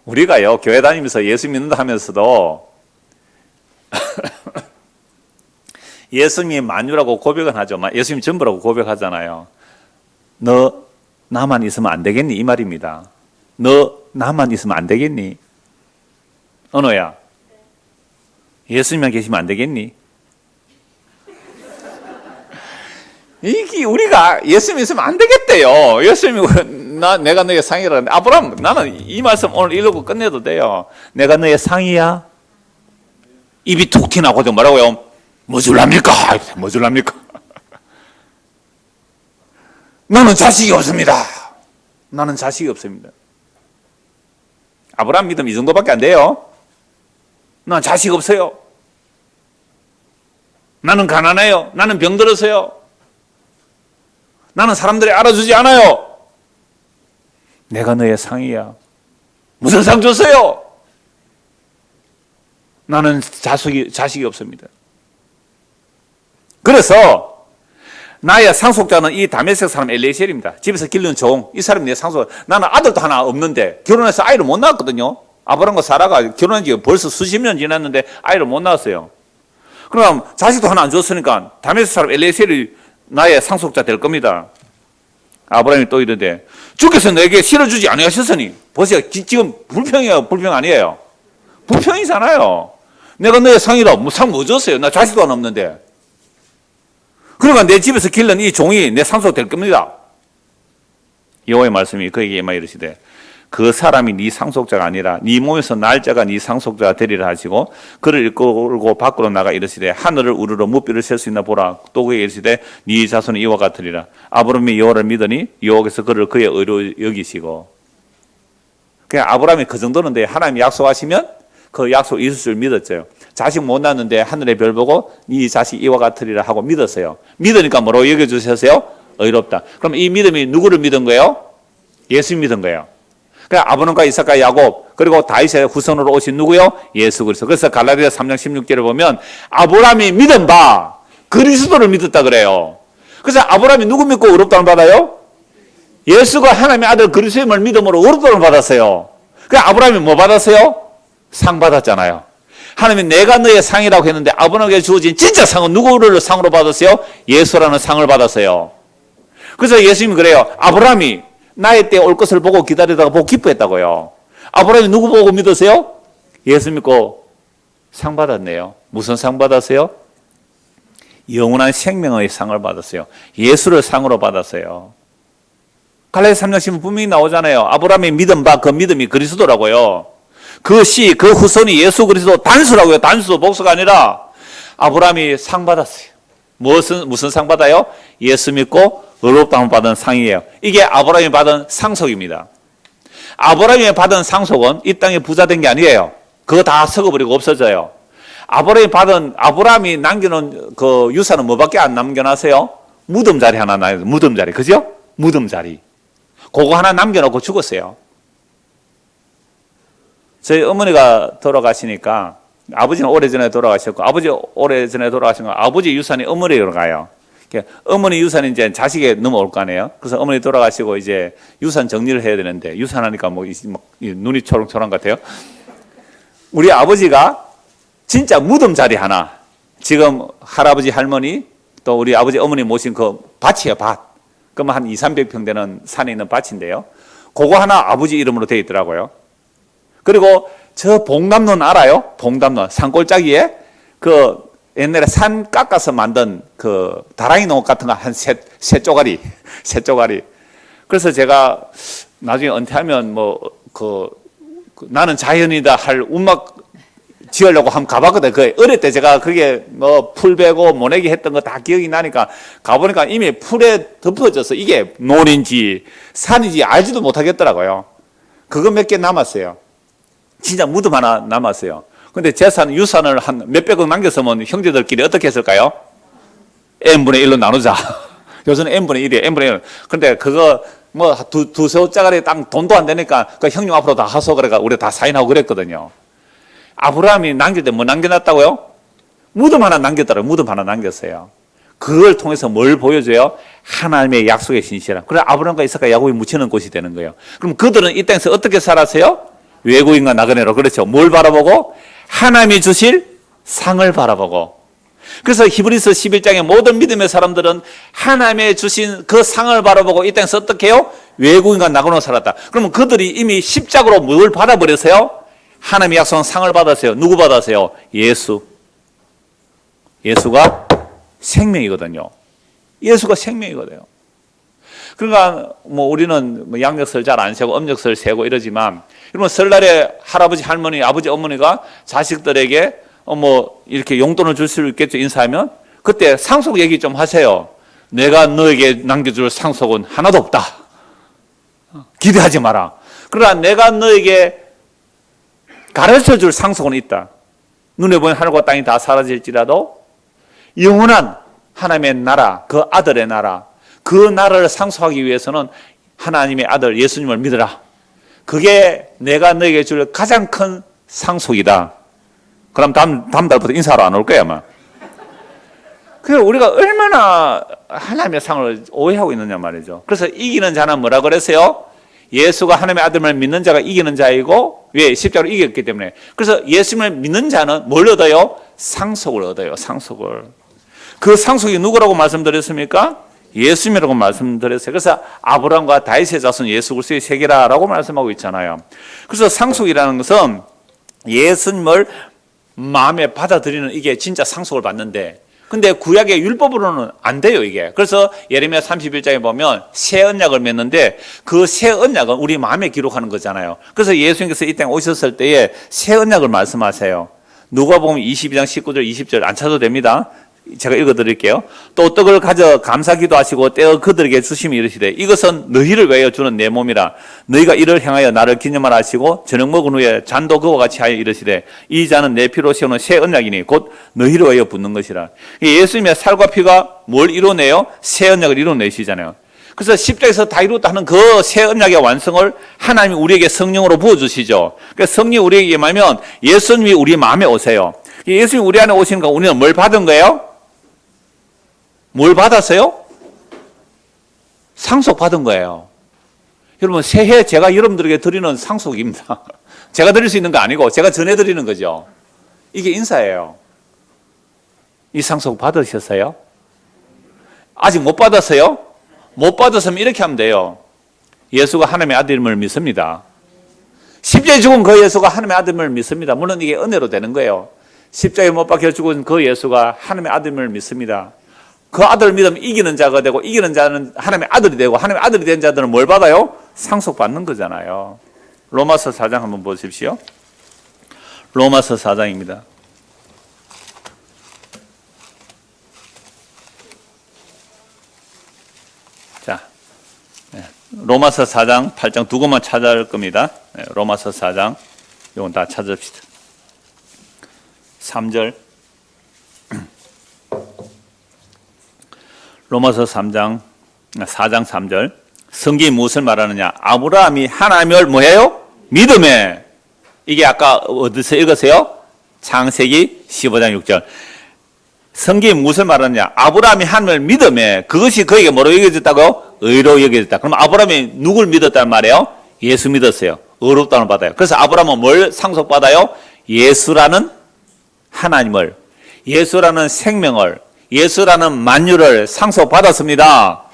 S1: 우리가요 교회 다니면서 예수 믿는다 하면서도 예수님이 만유라고 고백은 하죠. 예수님 전부라고 고백하잖아요. 너 나만 있으면 안 되겠니? 이 말입니다. 너 나만 있으면 안 되겠니? 언어야. 예수님만 계시면 안 되겠니? 이게 우리가 예수님 있으면 안 되겠대요. 예수님이 내가 너의 상이라는데 아브라함 나는 이 말씀 오늘 읽고 끝내도 돼요. 내가 너의 상이야. 입이 툭 튀나고 뭐라고요? 뭐 줄랍니까? 뭐 줄랍니까? 나는 자식이 없습니다. 나는 자식이 없습니다. 아브라함 믿음 이 정도밖에 안 돼요. 난 자식 없어요. 나는 가난해요. 나는 병들어서요. 나는 사람들이 알아주지 않아요. 내가 너의 상이야. 무슨 상 줬어요? 나는 자식이 없습니다. 그래서 나의 상속자는 이 다메섹 사람 엘리에셀입니다. 집에서 기르는 종. 이 사람이 내 상속. 나는 아들도 하나 없는데 결혼해서 아이를 못 낳았거든요. 아브라함과 사라가 결혼한 지 벌써 수십 년 지났는데 아이를 못 낳았어요. 그럼 자식도 하나 안 줬으니까 다메섹 사람 엘리에셀이 나의 상속자 될 겁니다. 아브라함이 또 이러되 주께서 내게 실어주지 아니하셨으니 보세요. 지금 불평이에요. 불평 아니에요. 불평이잖아요. 내가 너의 상이라 상 뭐 줬어요? 나 자식도 하나 없는데. 그러니까 내 집에서 길른 이 종이 내 상속 될 겁니다. 여호와의 말씀이 그에게 임하여 이르시되 그 사람이 네 상속자가 아니라 네 몸에서 날 자가 네 상속자가 되리라 하시고 그를 이끌고 밖으로 나가 이르시되 하늘을 우르러 무비를 셀 수 있나 보라. 또 그에게 이르시되 네 자손은 이와 같으리라. 아브라함이 여호와를 믿으니 여호와께서 그를 그의 의로 여기시고. 그냥 아브라함이 그 정도는데 하나님이 약속하시면 그 약속 있을 줄 믿었죠. 자식 못 낳았는데 하늘의 별 보고 네 자식 이와 같으리라 하고 믿었어요. 믿으니까 뭐라고 여겨주셨어요? 의롭다. 그럼 이 믿음이 누구를 믿은 거예요? 예수 믿은 거예요. 그러니까 아브람과 이삭과 야곱 그리고 다윗의 후손으로 오신 누구요? 예수 그리스도. 그래서 갈라디아 3장 16절을 보면 아브람이 믿은 바 그리스도를 믿었다 그래요. 그래서 아브람이 누구 믿고 의롭다는 받아요? 예수가 하나님의 아들 그리스도임을 믿음으로 의롭다는 받았어요. 그러니까 아브람이 뭐 받았어요? 상 받았잖아요. 하나님이 내가 너의 상이라고 했는데 아브람에게 주어진 진짜 상은 누구를 상으로 받았어요? 예수라는 상을 받았어요. 그래서 예수님이 그래요. 아브람이 나의 때 올 것을 보고 기다리다가 보고 기뻐했다고요. 아브람이 누구 보고 믿으세요? 예수 믿고 상 받았네요. 무슨 상 받았어요? 영원한 생명의 상을 받았어요. 예수를 상으로 받았어요. 갈라디아 3장 10분 분명히 나오잖아요. 아브람이 믿은 바 그 믿음이 그리스도라고요. 그 씨, 그 후손이 예수 그리스도 단수라고요. 단수, 복수가 아니라 아브라함이 상 받았어요. 무슨 상 받아요? 예수 믿고 의롭다함을 받은 상이에요. 이게 아브라함이 받은 상속입니다. 아브라함이 받은 상속은 이 땅에 부자 된 게 아니에요. 그거 다 썩어버리고 없어져요. 아브라함이 남겨놓은 그 유산은 뭐밖에 안 남겨놨어요? 무덤자리 하나 놔요. 무덤자리. 그죠? 무덤자리. 그거 하나 남겨놓고 죽었어요. 저희 어머니가 돌아가시니까 아버지는 오래전에 돌아가셨고 아버지 오래전에 돌아가신 거 아버지 유산이 어머니로 가요. 어머니 유산이 이제 자식에 넘어올 거 아니에요. 그래서 어머니 돌아가시고 이제 유산 정리를 해야 되는데, 유산하니까 뭐 눈이 초롱초롱 같아요. 우리 아버지가 진짜 무덤 자리 하나, 지금 할아버지 할머니 또 우리 아버지 어머니 모신 그 밭이에요, 밭. 그러면 한 200~300평 되는 산에 있는 밭인데요. 그거 하나 아버지 이름으로 되어 있더라고요. 그리고 저 봉담론 알아요? 봉담론. 산골짜기에 그 옛날에 산 깎아서 만든 그 다랑이 농업 같은 거 한 세 쪼가리. 그래서 제가 나중에 은퇴하면 나는 자연이다 할 운막 지으려고 한번 가봤거든요. 그 어릴 때 제가 그게 풀 베고 모내기 했던 거 다 기억이 나니까 가보니까 이미 풀에 덮어져서 이게 논인지 산인지 알지도 못하겠더라고요. 그거 몇 개 남았어요. 진짜 무덤 하나 남았어요. 근데 재산, 유산을 한 몇백억 남겼으면 형제들끼리 어떻게 했을까요? n분의 1로 나누자. 요새는 n분의 1이에요, n분의 1. 근데 그거 두세 호짜리 땅 돈도 안 되니까 그 형님 앞으로 다 하소. 그래가 우리 다 사인하고 그랬거든요. 아브라함이 남길 때 뭐 남겨놨다고요? 무덤 하나 남겼더라고요. 무덤 하나 남겼어요. 그걸 통해서 뭘 보여줘요? 하나님의 약속의 신실함. 그래 아브라함과 이삭과 야곱이 묻히는 곳이 되는 거예요. 그럼 그들은 이 땅에서 어떻게 살았어요? 외국인과 나그네로. 그렇죠. 뭘 바라보고? 하나님이 주실 상을 바라보고. 그래서 히브리서 11장의 모든 믿음의 사람들은 하나님의 주신 그 상을 바라보고 이 땅에서 어떻게 해요? 외국인과 나그네로 살았다. 그러면 그들이 이미 십자가로 뭘 받아버렸어요? 하나님의 약속한 상을 받았어요. 누구 받았어요? 예수. 예수가 생명이거든요. 예수가 생명이거든요. 그러니까 우리는 양력설 잘 안 세고 음력설 세고 이러지만, 여러분 설날에 할아버지 할머니 아버지 어머니가 자식들에게 이렇게 용돈을 줄 수 있겠죠. 인사하면 그때 상속 얘기 좀 하세요. 내가 너에게 남겨줄 상속은 하나도 없다. 기대하지 마라. 그러나 내가 너에게 가르쳐줄 상속은 있다. 눈에 보이는 하늘과 땅이 다 사라질지라도 영원한 하나님의 나라, 그 아들의 나라, 그 나라를 상속하기 위해서는 하나님의 아들 예수님을 믿어라. 그게 내가 너에게 줄 가장 큰 상속이다. 그럼 다음 달부터 인사하러 안 올 거야 아마. 그래서 우리가 얼마나 하나님의 상을 오해하고 있느냐 말이죠. 그래서 이기는 자는 뭐라 그랬어요? 예수가 하나님의 아들을 믿는 자가 이기는 자이고, 왜? 십자가로 이겼기 때문에. 그래서 예수님을 믿는 자는 뭘 얻어요? 상속을 얻어요. 상속을. 그 상속이 누구라고 말씀드렸습니까? 예수님이라고 말씀드렸어요. 그래서 아브라함과 다윗의 자손 예수 그리스도의 세계라라고 말씀하고 있잖아요. 그래서 상속이라는 것은 예수님을 마음에 받아들이는, 이게 진짜 상속을 받는데, 근데 구약의 율법으로는 안 돼요, 이게. 그래서 예레미야 31장에 보면 새 언약을 맺는데 그 새 언약은 우리 마음에 기록하는 거잖아요. 그래서 예수님께서 이 땅에 오셨을 때에 새 언약을 말씀하세요. 누가복음 22장 19절 20절 안 찾아도 됩니다. 제가 읽어드릴게요. 또 떡을 가져 감사기도 하시고 떼어 그들에게 주시며 이르시되 이것은 너희를 위하여 주는 내 몸이라. 너희가 이를 향하여 나를 기념하라 하시고 저녁 먹은 후에 잔도 그와 같이 하여 이르시되 이 잔은 내 피로 세우는 새 언약이니 곧 너희를 위하여 붓는 것이라. 예수님의 살과 피가 뭘 이루네요? 새 언약을 이루내시잖아요. 그래서 십자가에서 다 이루었다 하는 그 새 언약의 완성을 하나님이 우리에게 성령으로 부어주시죠. 그래서 성령이 우리에게 임하면 예수님이 우리 마음에 오세요. 예수님이 우리 안에 오시니까 우리는 뭘 받은 거예요? 뭘 받았어요? 상속 받은 거예요. 여러분 새해 제가 여러분들에게 드리는 상속입니다. 제가 드릴 수 있는 거 아니고 제가 전해드리는 거죠. 이게 인사예요. 이 상속 받으셨어요? 아직 못 받았어요? 못 받았으면 이렇게 하면 돼요. 예수가 하나님의 아들임을 믿습니다. 십자가에 죽은 그 예수가 하나님의 아들임을 믿습니다. 물론 이게 은혜로 되는 거예요. 십자가에 못 박혀 죽은 그 예수가 하나님의 아들임을 믿습니다. 그 아들을 믿으면 이기는 자가 되고, 이기는 자는 하나님의 아들이 되고, 하나님의 아들이 된 자들은 뭘 받아요? 상속받는 거잖아요. 로마서 4장 한번 보십시오. 로마서 4장입니다. 자, 로마서 4장 8장 두 것만 찾아올 겁니다. 로마서 4장 이건 다 찾읍시다. 3절 로마서 4장 3절 성경이 무엇을 말하느냐? 아브라함이 하나님을 뭐해요? 믿음에. 이게 아까 어디서 읽으세요? 창세기 15장 6절. 성경이 무엇을 말하느냐? 아브라함이 하나님을 믿음에 그것이 그에게 뭐로 여겨졌다고요? 의로 여겨졌다. 그럼 아브라함이 누굴 믿었단 말이에요? 예수 믿었어요. 의롭다는 받아요. 그래서 아브라함은 뭘 상속받아요? 예수라는 하나님을, 예수라는 생명을, 예수라는 만유를 상속받았습니다.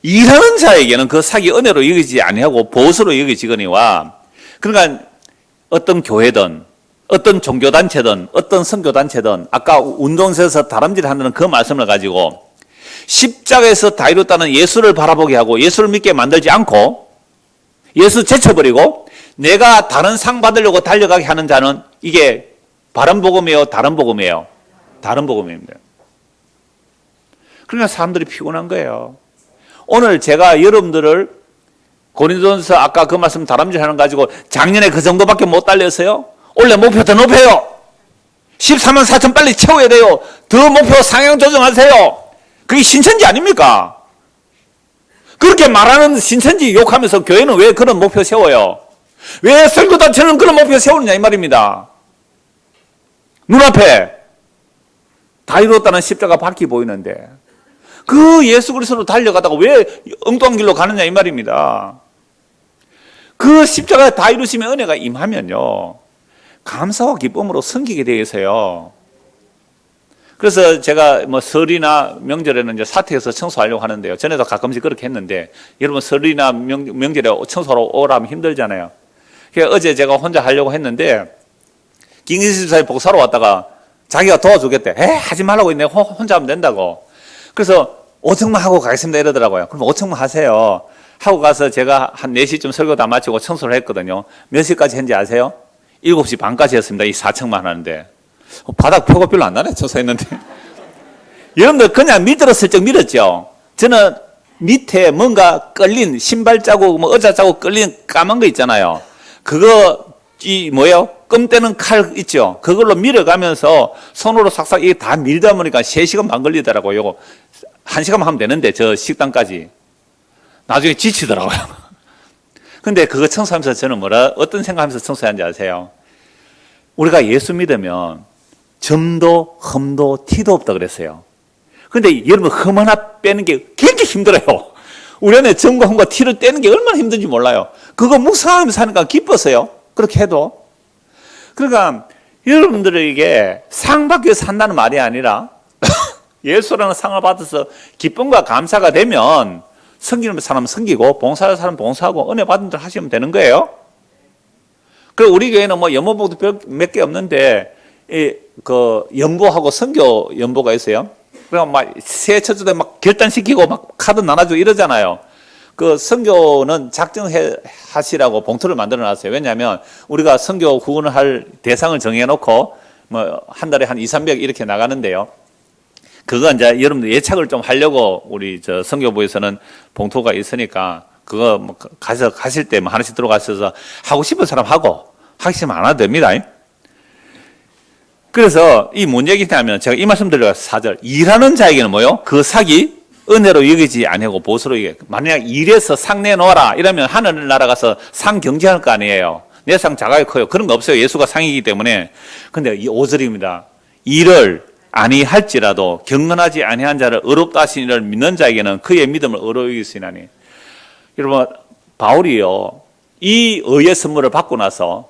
S1: 일하는 자에게는 그 삭이 은혜로 여기지 아니하고 보수로 여기지거니와, 그러니까 어떤 교회든 어떤 종교단체든 어떤 선교단체든 아까 운동선에서 다람쥐를 그 말씀을 가지고 십자가에서 다 이뤘다는 예수를 바라보게 하고 예수를 믿게 만들지 않고 예수 제쳐버리고 내가 다른 상 받으려고 달려가게 하는 자는 이게 바른 복음이에요? 다른 복음이에요? 다른 복음입니다. 그러니까 사람들이 피곤한 거예요. 오늘 제가 여러분들을 고린도전서 아까 그 말씀 다람쥐 하는 가지고 작년에 그 정도밖에 못 달렸어요? 올해 목표 더 높여요. 14만 4천 빨리 채워야 돼요. 더 목표 상향 조정하세요. 그게 신천지 아닙니까? 그렇게 말하는 신천지 욕하면서 교회는 왜 그런 목표 세워요? 왜 설교단체는 그런 목표 세우느냐 이 말입니다. 눈앞에 다 이뤘다는 십자가 바퀴 보이는데 그 예수 그리스도로 달려가다가 왜 엉뚱한 길로 가느냐 이 말입니다. 그 십자가 다 이루시면 은혜가 임하면요 감사와 기쁨으로 섬기게 되어 있어요. 그래서 제가 뭐 설이나 명절에는 이제 사택에서 청소하려고 하는데요. 전에도 가끔씩 그렇게 했는데 여러분 설이나 명절에 청소하러 오라면 힘들잖아요. 그래서 어제 제가 혼자 하려고 했는데 김기수 집사님 복사로 왔다가 자기가 도와주겠대. 하지 말라고 내가 혼자 하면 된다고. 그래서 5층만 하고 가겠습니다 이러더라고요. 그럼 5층만 하세요. 하고 가서 제가 한 4시쯤 설교 다 마치고 청소를 했거든요. 몇 시까지 했는지 아세요? 7시 반까지 했습니다. 이 4층만 하는데. 바닥 표가 별로 안 나네, 청소했는데. 여러분들 그냥 밑으로 슬쩍 밀었죠? 저는 밑에 뭔가 끌린 신발 자국, 뭐 의자 자국 끌린 까만 거 있잖아요. 그거, 뭐예요? 껌 떼는 칼 있죠? 그걸로 밀어가면서 손으로 싹싹 이게 다 밀다 보니까 3시간 반 걸리더라고요. 요거 1시간만 하면 되는데, 저 식당까지. 나중에 지치더라고요. 근데 그거 청소하면서 저는 어떤 생각하면서 청소하는지 아세요? 우리가 예수 믿으면 점도, 흠도, 티도 없다 그랬어요. 근데 여러분, 흠 하나 빼는 게 굉장히 힘들어요. 우리 안에 점과 흠과 티를 떼는 게 얼마나 힘든지 몰라요. 그거 묵상하면서 하니까 기뻤어요. 그렇게 해도. 그러니까 여러분들에게 상 받기 위해서 산다는 말이 아니라 예수라는 상을 받아서 기쁨과 감사가 되면 섬기는 사람은 섬기고 봉사하는 사람은 봉사하고 은혜 받은 들 하시면 되는 거예요. 그리고 우리 교회는 뭐 연모복도 몇 개 없는데 그 연보하고 선교 연보가 있어요. 그럼 막 새해 첫 주에 막 결단시키고 막 카드 나눠주고 이러잖아요. 그 선교는 작정하시라고 봉투를 만들어 놨어요. 왜냐하면 우리가 선교 후원을 할 대상을 정해놓고 뭐 한 달에 한 2, 300 이렇게 나가는데요. 그거 이제 여러분들 예착을 좀 하려고 우리 저 선교부에서는 봉투가 있으니까 그거 뭐 가실 때 뭐 하나씩 들어가셔서 하고 싶은 사람 하고 하기 싫으면 안 해도 됩니다. 그래서 이 뭔 얘기냐면 제가 이 말씀 드려요. 4절. 일하는 자에게는 뭐요? 그 삭이 은혜로 여기지 아니하고 보수로 여기. 만약 일해서 상 내놓아라 이러면 하늘나라 가서 상 경쟁할 거 아니에요. 내 상 작아요 커요. 그런 거 없어요. 예수가 상이기 때문에. 근데 이 5절입니다. 일을 아니할지라도 경건하지 아니한 자를 의롭다 하신 이를 믿는 자에게는 그의 믿음을 의로 여기시나니. 여러분 바울이요 이 의의 선물을 받고 나서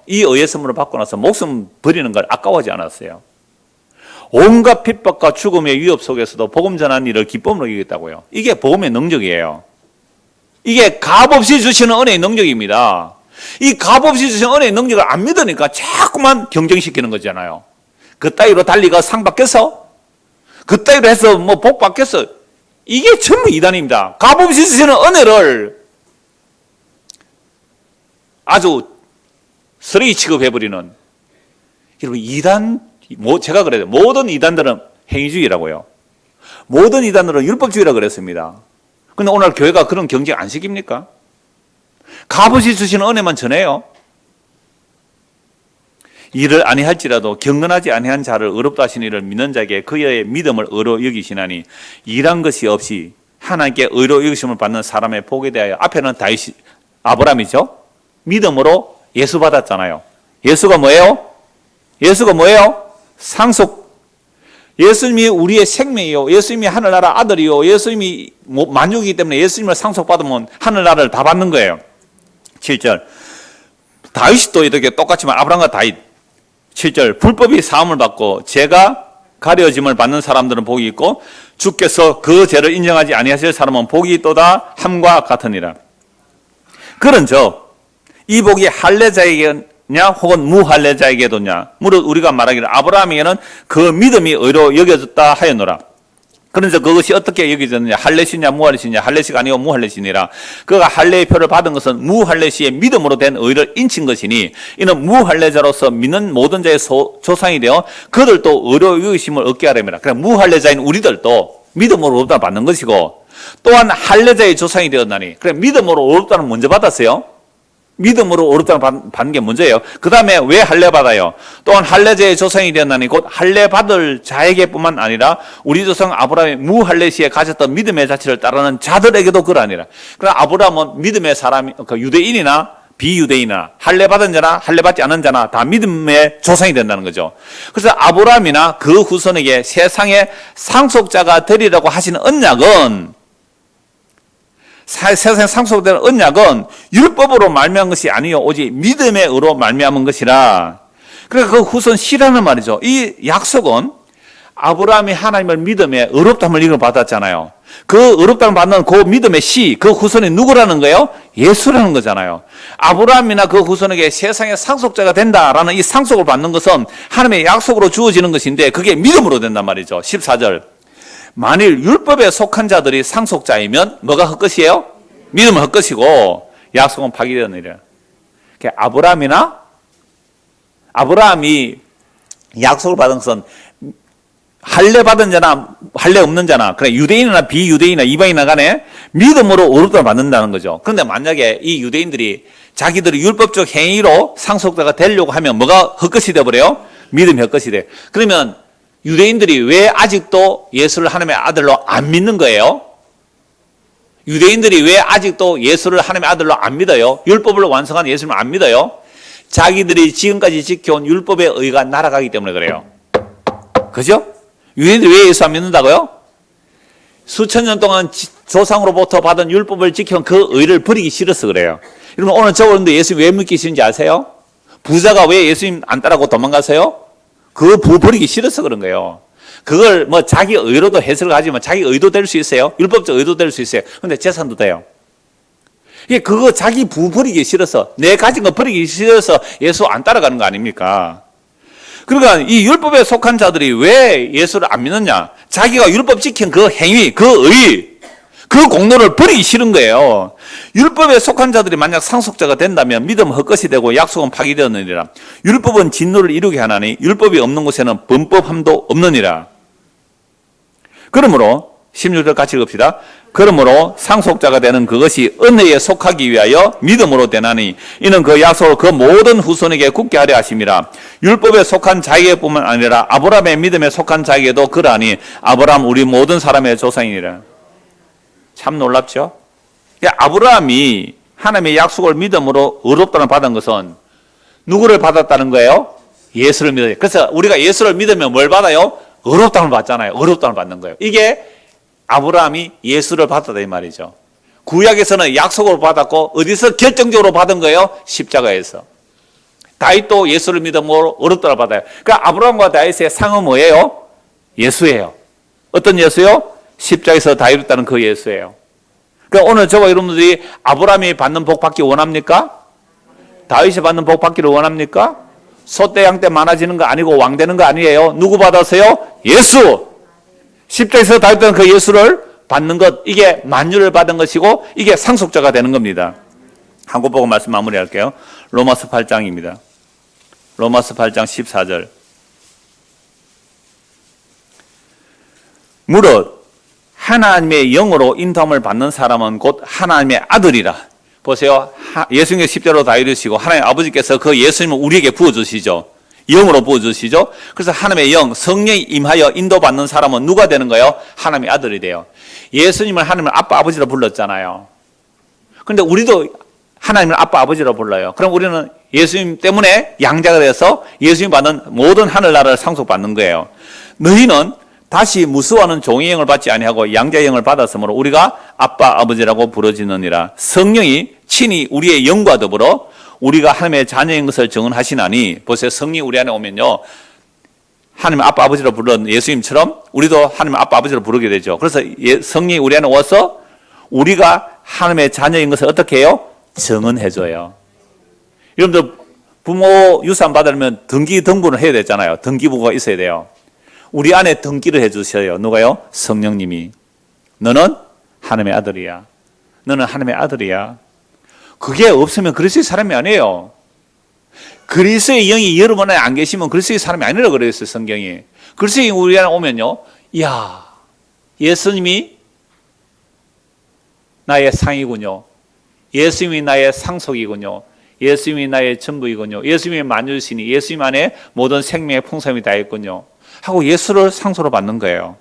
S1: 목숨 버리는 걸 아까워하지 않았어요. 온갖 핍박과 죽음의 위협 속에서도 복음 전하는 일을 기쁨으로 여기겠다고요. 이게 복음의 능력이에요. 이게 값없이 주시는 은혜의 능력입니다. 이 값없이 주시는 은혜의 능력을 안 믿으니까 자꾸만 경쟁시키는 거잖아요. 그 따위로 달리가 상 받겠어? 그 따위로 해서 뭐 복 받겠어? 이게 전부 이단입니다. 값없이 주시는 은혜를 아주 쓰레기 취급해버리는 여러분 이단, 제가 그래요. 모든 이단들은 행위주의라고요. 모든 이단들은 율법주의라고 그랬습니다. 근데 오늘 교회가 그런 경쟁 안 시킵니까? 값없이 주시는 은혜만 전해요. 일을 아니할지라도 경건하지 아니한 자를 의롭다 하신 이를 믿는 자에게 그의 믿음을 의로 여기시나니 일한 것이 없이 하나님께 의로 여기심을 받는 사람의 복에 대하여 앞에는 다윗 아브라함이죠. 믿음으로 예수 받았잖아요. 예수가 뭐예요? 상속. 예수님이 우리의 생명이요, 예수님이 하늘나라 아들이요, 예수님이 만유이기 때문에 예수님을 상속받으면 하늘나라를 다 받는 거예요. 7절 다윗도 이렇게 똑같지만 아브라함과 다윗. 7절 불법이 사함을 받고 죄가 가려짐을 받는 사람들은 복이 있고 주께서 그 죄를 인정하지 아니하실 사람은 복이 있도다 함과 같으니라. 그런즉 이 복이 할례자에게냐 혹은 무할례자에게도냐, 무릇 우리가 말하기를 아브라함에게는 그 믿음이 의로 여겨졌다 하였노라. 그런즉 그것이 어떻게 여겨졌느냐, 할례시냐 무할례시냐, 할례시가 아니고 무할례시니라. 그가 할례의 표를 받은 것은 무할례시의 믿음으로 된 의를 인친 것이니 이는 무할례자로서 믿는 모든 자의 조상이 되어 그들도 의로 여기심을 얻게 하려니라. 그러니까 무할례자인 우리들도 믿음으로 의롭다 받는 것이고, 또한 할례자의 조상이 되었나니, 그래 믿음으로 의롭다는 먼저 받았어요. 믿음으로 의롭다는 받는 게 먼저예요. 그 다음에 왜 할례 받아요? 또한 할례자의 조상이 되었나니 곧 할례 받을 자에게뿐만 아니라 우리 조상 아브라함의 무할례시에 가졌던 믿음의 자체를 따르는 자들에게도 그러하니라. 그러나 아브라함은 믿음의 사람이, 유대인이나 비유대인이나 할례 받은 자나 할례 받지 않은 자나 다 믿음의 조상이 된다는 거죠. 그래서 아브라함이나 그 후손에게 세상의 상속자가 되리라고 하시는 언약은, 세상에 상속되는 언약은 율법으로 말미암은 것이 아니요 오직 믿음의 의로 말미암은 것이라. 그러니까 그 후손 시라는 말이죠. 이 약속은 아브라함이 하나님을 믿음에 의롭다함을 이걸 받았잖아요. 그 의롭다함을 받는 그 믿음의 시, 그 후손이 누구라는 거예요? 예수라는 거잖아요. 아브라함이나 그 후손에게 세상의 상속자가 된다라는 이 상속을 받는 것은 하나님의 약속으로 주어지는 것인데 그게 믿음으로 된단 말이죠. 14절 만일 율법에 속한 자들이 상속자이면 뭐가 헛것이에요? 믿음은 헛것이고 약속은 파기되느니라. 아브라함이 약속을 받은 것은 할례 받은 자나 할례 없는 자나, 그래 유대인이나 비유대인이나 이방인이나 간에 믿음으로 의롭다를 받는다는 거죠. 그런데 만약에 이 유대인들이 자기들이 율법적 행위로 상속자가 되려고 하면 뭐가 헛것이 되어버려요? 믿음이 헛것이 돼. 그러면 유대인들이 왜 아직도 예수를 하나님의 아들로 안 믿는 거예요? 유대인들이 왜 아직도 예수를 하나님의 아들로 안 믿어요? 율법을 완성한 예수를 안 믿어요? 자기들이 지금까지 지켜온 율법의 의가 날아가기 때문에 그래요. 그죠? 유대인들이 왜 예수 안 믿는다고요? 수천 년 동안 조상으로부터 받은 율법을 지켜온 그 의를 버리기 싫어서 그래요. 여러분 오늘 저분들 예수 왜 믿기 싫은지 아세요? 부자가 왜 예수님 안 따라고 도망가세요? 그 부 버리기 싫어서 그런 거예요. 그걸 뭐 자기 의로도 해석을 하지만 자기 의도 될 수 있어요. 율법적 의도 될 수 있어요. 근데 재산도 돼요. 그거 자기 부 버리기 싫어서, 내 가진 거 버리기 싫어서 예수 안 따라가는 거 아닙니까? 그러니까 이 율법에 속한 자들이 왜 예수를 안 믿느냐? 자기가 율법 지킨 그 행위, 그 의, 그 공로를 버리기 싫은 거예요. 율법에 속한 자들이 만약 상속자가 된다면 믿음은 헛것이 되고 약속은 파기되었느니라. 율법은 진노를 이루게 하나니 율법이 없는 곳에는 범법함도 없느니라. 그러므로 16절 같이 읽읍시다. 그러므로 상속자가 되는 그것이 은혜에 속하기 위하여 믿음으로 되나니 이는 그 약속을 그 모든 후손에게 굳게 하려 하심이라. 율법에 속한 자에게뿐만 아니라 아브라함의 믿음에 속한 자에게도 그러하니 아브라함 우리 모든 사람의 조상이니라. 참 놀랍죠? 아브라함이 하나님의 약속을 믿음으로 의롭다는 받은 것은 누구를 받았다는 거예요? 예수를 믿어요. 그래서 우리가 예수를 믿으면 뭘 받아요? 의롭다는 받잖아요. 의롭다는 받는 거예요. 이게 아브라함이 예수를 받았다 이 말이죠. 구약에서는 약속으로 받았고 어디서 결정적으로 받은 거예요? 십자가에서. 다윗도 예수를 믿음으로 의롭다를 받아요. 그러니까 아브라함과 다윗의 상은 뭐예요? 예수예요. 어떤 예수요? 십자가에서 다윗을 따른 그 예수예요. 그러니까 오늘 저와 여러분들이 아브라함이 받는 복 받기 원합니까? 다윗이 받는 복 받기를 원합니까? 소떼 양떼 많아지는 거 아니고 왕 되는 거 아니에요. 누구 받았어요? 예수. 십자가에서 다윗 따른 그 예수를 받는 것, 이게 만유를 받은 것이고 이게 상속자가 되는 겁니다. 한국 보고 말씀 마무리할게요. 로마서 8장입니다. 로마서 8장 14절. 무릇 하나님의 영으로 인도함을 받는 사람은 곧 하나님의 아들이라. 보세요. 예수님께서 십자가로 다 이루시고 하나님 아버지께서 그 예수님을 우리에게 부어주시죠. 영으로 부어주시죠. 그래서 하나님의 영, 성령이 임하여 인도받는 사람은 누가 되는 거예요? 하나님의 아들이 돼요. 예수님을 하나님을 아빠 아버지로 불렀잖아요. 그런데 우리도 하나님을 아빠 아버지로 불러요. 그럼 우리는 예수님 때문에 양자가 돼서 예수님 받는 모든 하늘나라를 상속받는 거예요. 너희는 다시 무수와는 종의 영을 받지 아니하고 양자의 영을 받았으므로 우리가 아빠 아버지라고 부르짖느니라. 성령이 친히 우리의 영과 더불어 우리가 하나님의 자녀인 것을 증언하시나니, 보세요. 성령이 우리 안에 오면요, 하나님 아빠 아버지로 부르는 예수님처럼 우리도 하나님 아빠 아버지로 부르게 되죠. 그래서 성령이 우리 안에 와서 우리가 하나님의 자녀인 것을 어떻게 해요? 증언해줘요. 여러분들 부모 유산 받으려면 등기 등본을 해야 되잖아요. 등기부가 있어야 돼요. 우리 안에 등기를 해주셔요. 누가요? 성령님이. 너는 하나님의 아들이야. 너는 하나님의 아들이야. 그게 없으면 그리스도의 사람이 아니에요. 그리스도의 영이 여러분 안에 안 계시면 그리스도의 사람이 아니라고 그랬어요, 성경이. 그리스도의 영이 우리 안에 오면요, 이야, 예수님이 나의 상이군요. 예수님이 나의 상속이군요. 예수님이 나의 전부이군요. 예수님이 만유신이, 예수님 안에 모든 생명의 풍성이 다 있군요. 하고 예수를 상속으로 받는 거예요.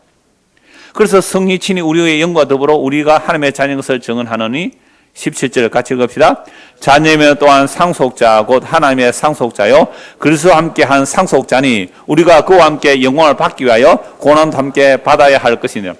S1: 그래서 성령이 친히 우리의 영과 더불어 우리가 하나님의 자녀인 것을 증언하느니, 17절을 같이 읽읍시다. 자녀이면 또한 상속자 곧 하나님의 상속자요 그리스도와 함께한 상속자니 우리가 그와 함께 영광을 받기 위하여 고난도 함께 받아야 할 것이며.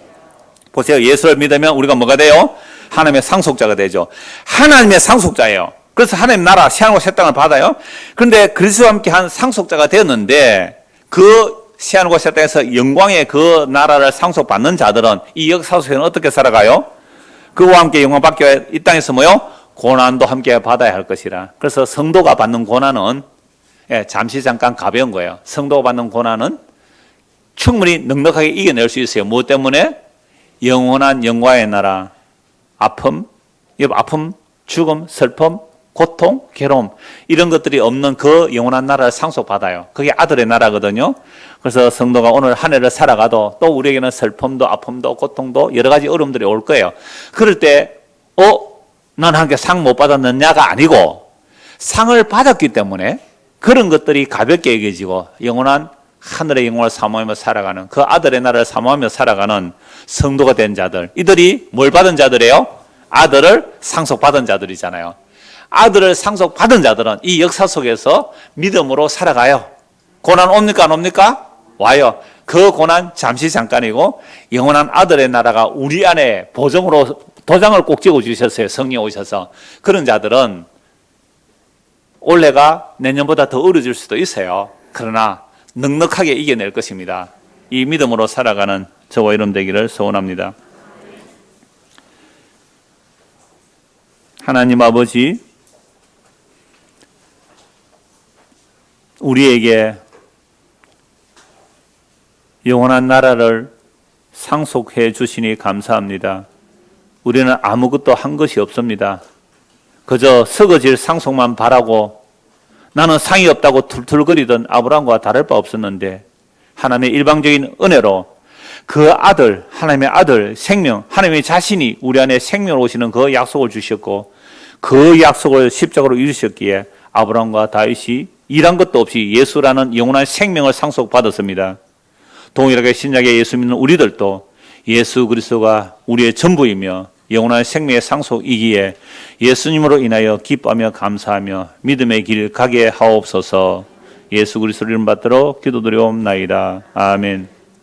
S1: 보세요. 예수를 믿으면 우리가 뭐가 돼요? 하나님의 상속자가 되죠. 하나님의 상속자예요. 그래서 하나님 나라 새하늘과 새 땅을 받아요. 그런데 그리스도와 함께한 상속자가 되었는데, 그 새하늘과 새 땅에서 영광의 그 나라를 상속받는 자들은 이 역사 속에는 어떻게 살아가요? 그와 함께 영광 받기 위해 이 땅에서 뭐요? 고난도 함께 받아야 할 것이라. 그래서 성도가 받는 고난은 잠시 잠깐 가벼운 거예요. 성도가 받는 고난은 충분히 넉넉하게 이겨낼 수 있어요. 무엇 때문에? 영원한 영광의 나라, 아픔, 죽음, 슬픔, 고통, 괴로움, 이런 것들이 없는 그 영원한 나라를 상속받아요. 그게 아들의 나라거든요. 그래서 성도가 오늘 한 해를 살아가도 또 우리에게는 슬픔도 아픔도 고통도 여러 가지 어려움들이 올 거예요. 그럴 때 난 한 개 상 못 받았느냐가 아니고, 상을 받았기 때문에 그런 것들이 가볍게 여겨지고 영원한 하늘의 영광을 사모하며 살아가는, 그 아들의 나라를 사모하며 살아가는 성도가 된 자들, 이들이 뭘 받은 자들이에요? 아들을 상속받은 자들이잖아요. 아들을 상속받은 자들은 이 역사 속에서 믿음으로 살아가요. 고난 옵니까 안 옵니까? 와요. 그 고난 잠시 잠깐이고 영원한 아들의 나라가 우리 안에 보정으로 도장을 꼭 찍어주셨어요. 성령 오셔서. 그런 자들은 올해가 내년보다 더 어려질 수도 있어요. 그러나 넉넉하게 이겨낼 것입니다. 이 믿음으로 살아가는 저와 여러분 되기를 소원합니다. 하나님 아버지, 우리에게 영원한 나라를 상속해 주시니 감사합니다. 우리는 아무것도 한 것이 없습니다. 그저 썩어질 상속만 바라고 나는 상이 없다고 툴툴거리던 아브라함과 다를 바 없었는데, 하나님의 일방적인 은혜로 그 아들, 하나님의 아들, 생명, 하나님의 자신이 우리 안에 생명으로 오시는 그 약속을 주셨고, 그 약속을 십자가로 이루셨기에 아브라함과 다윗이 일한 것도 없이 예수라는 영원한 생명을 상속받았습니다. 동일하게 신약의 예수 믿는 우리들도 예수 그리스도가 우리의 전부이며 영원한 생명의 상속이기에 예수님으로 인하여 기뻐하며 감사하며 믿음의 길 가게 하옵소서. 예수 그리스도를 이름 받들어 기도드리옵나이다. 아멘.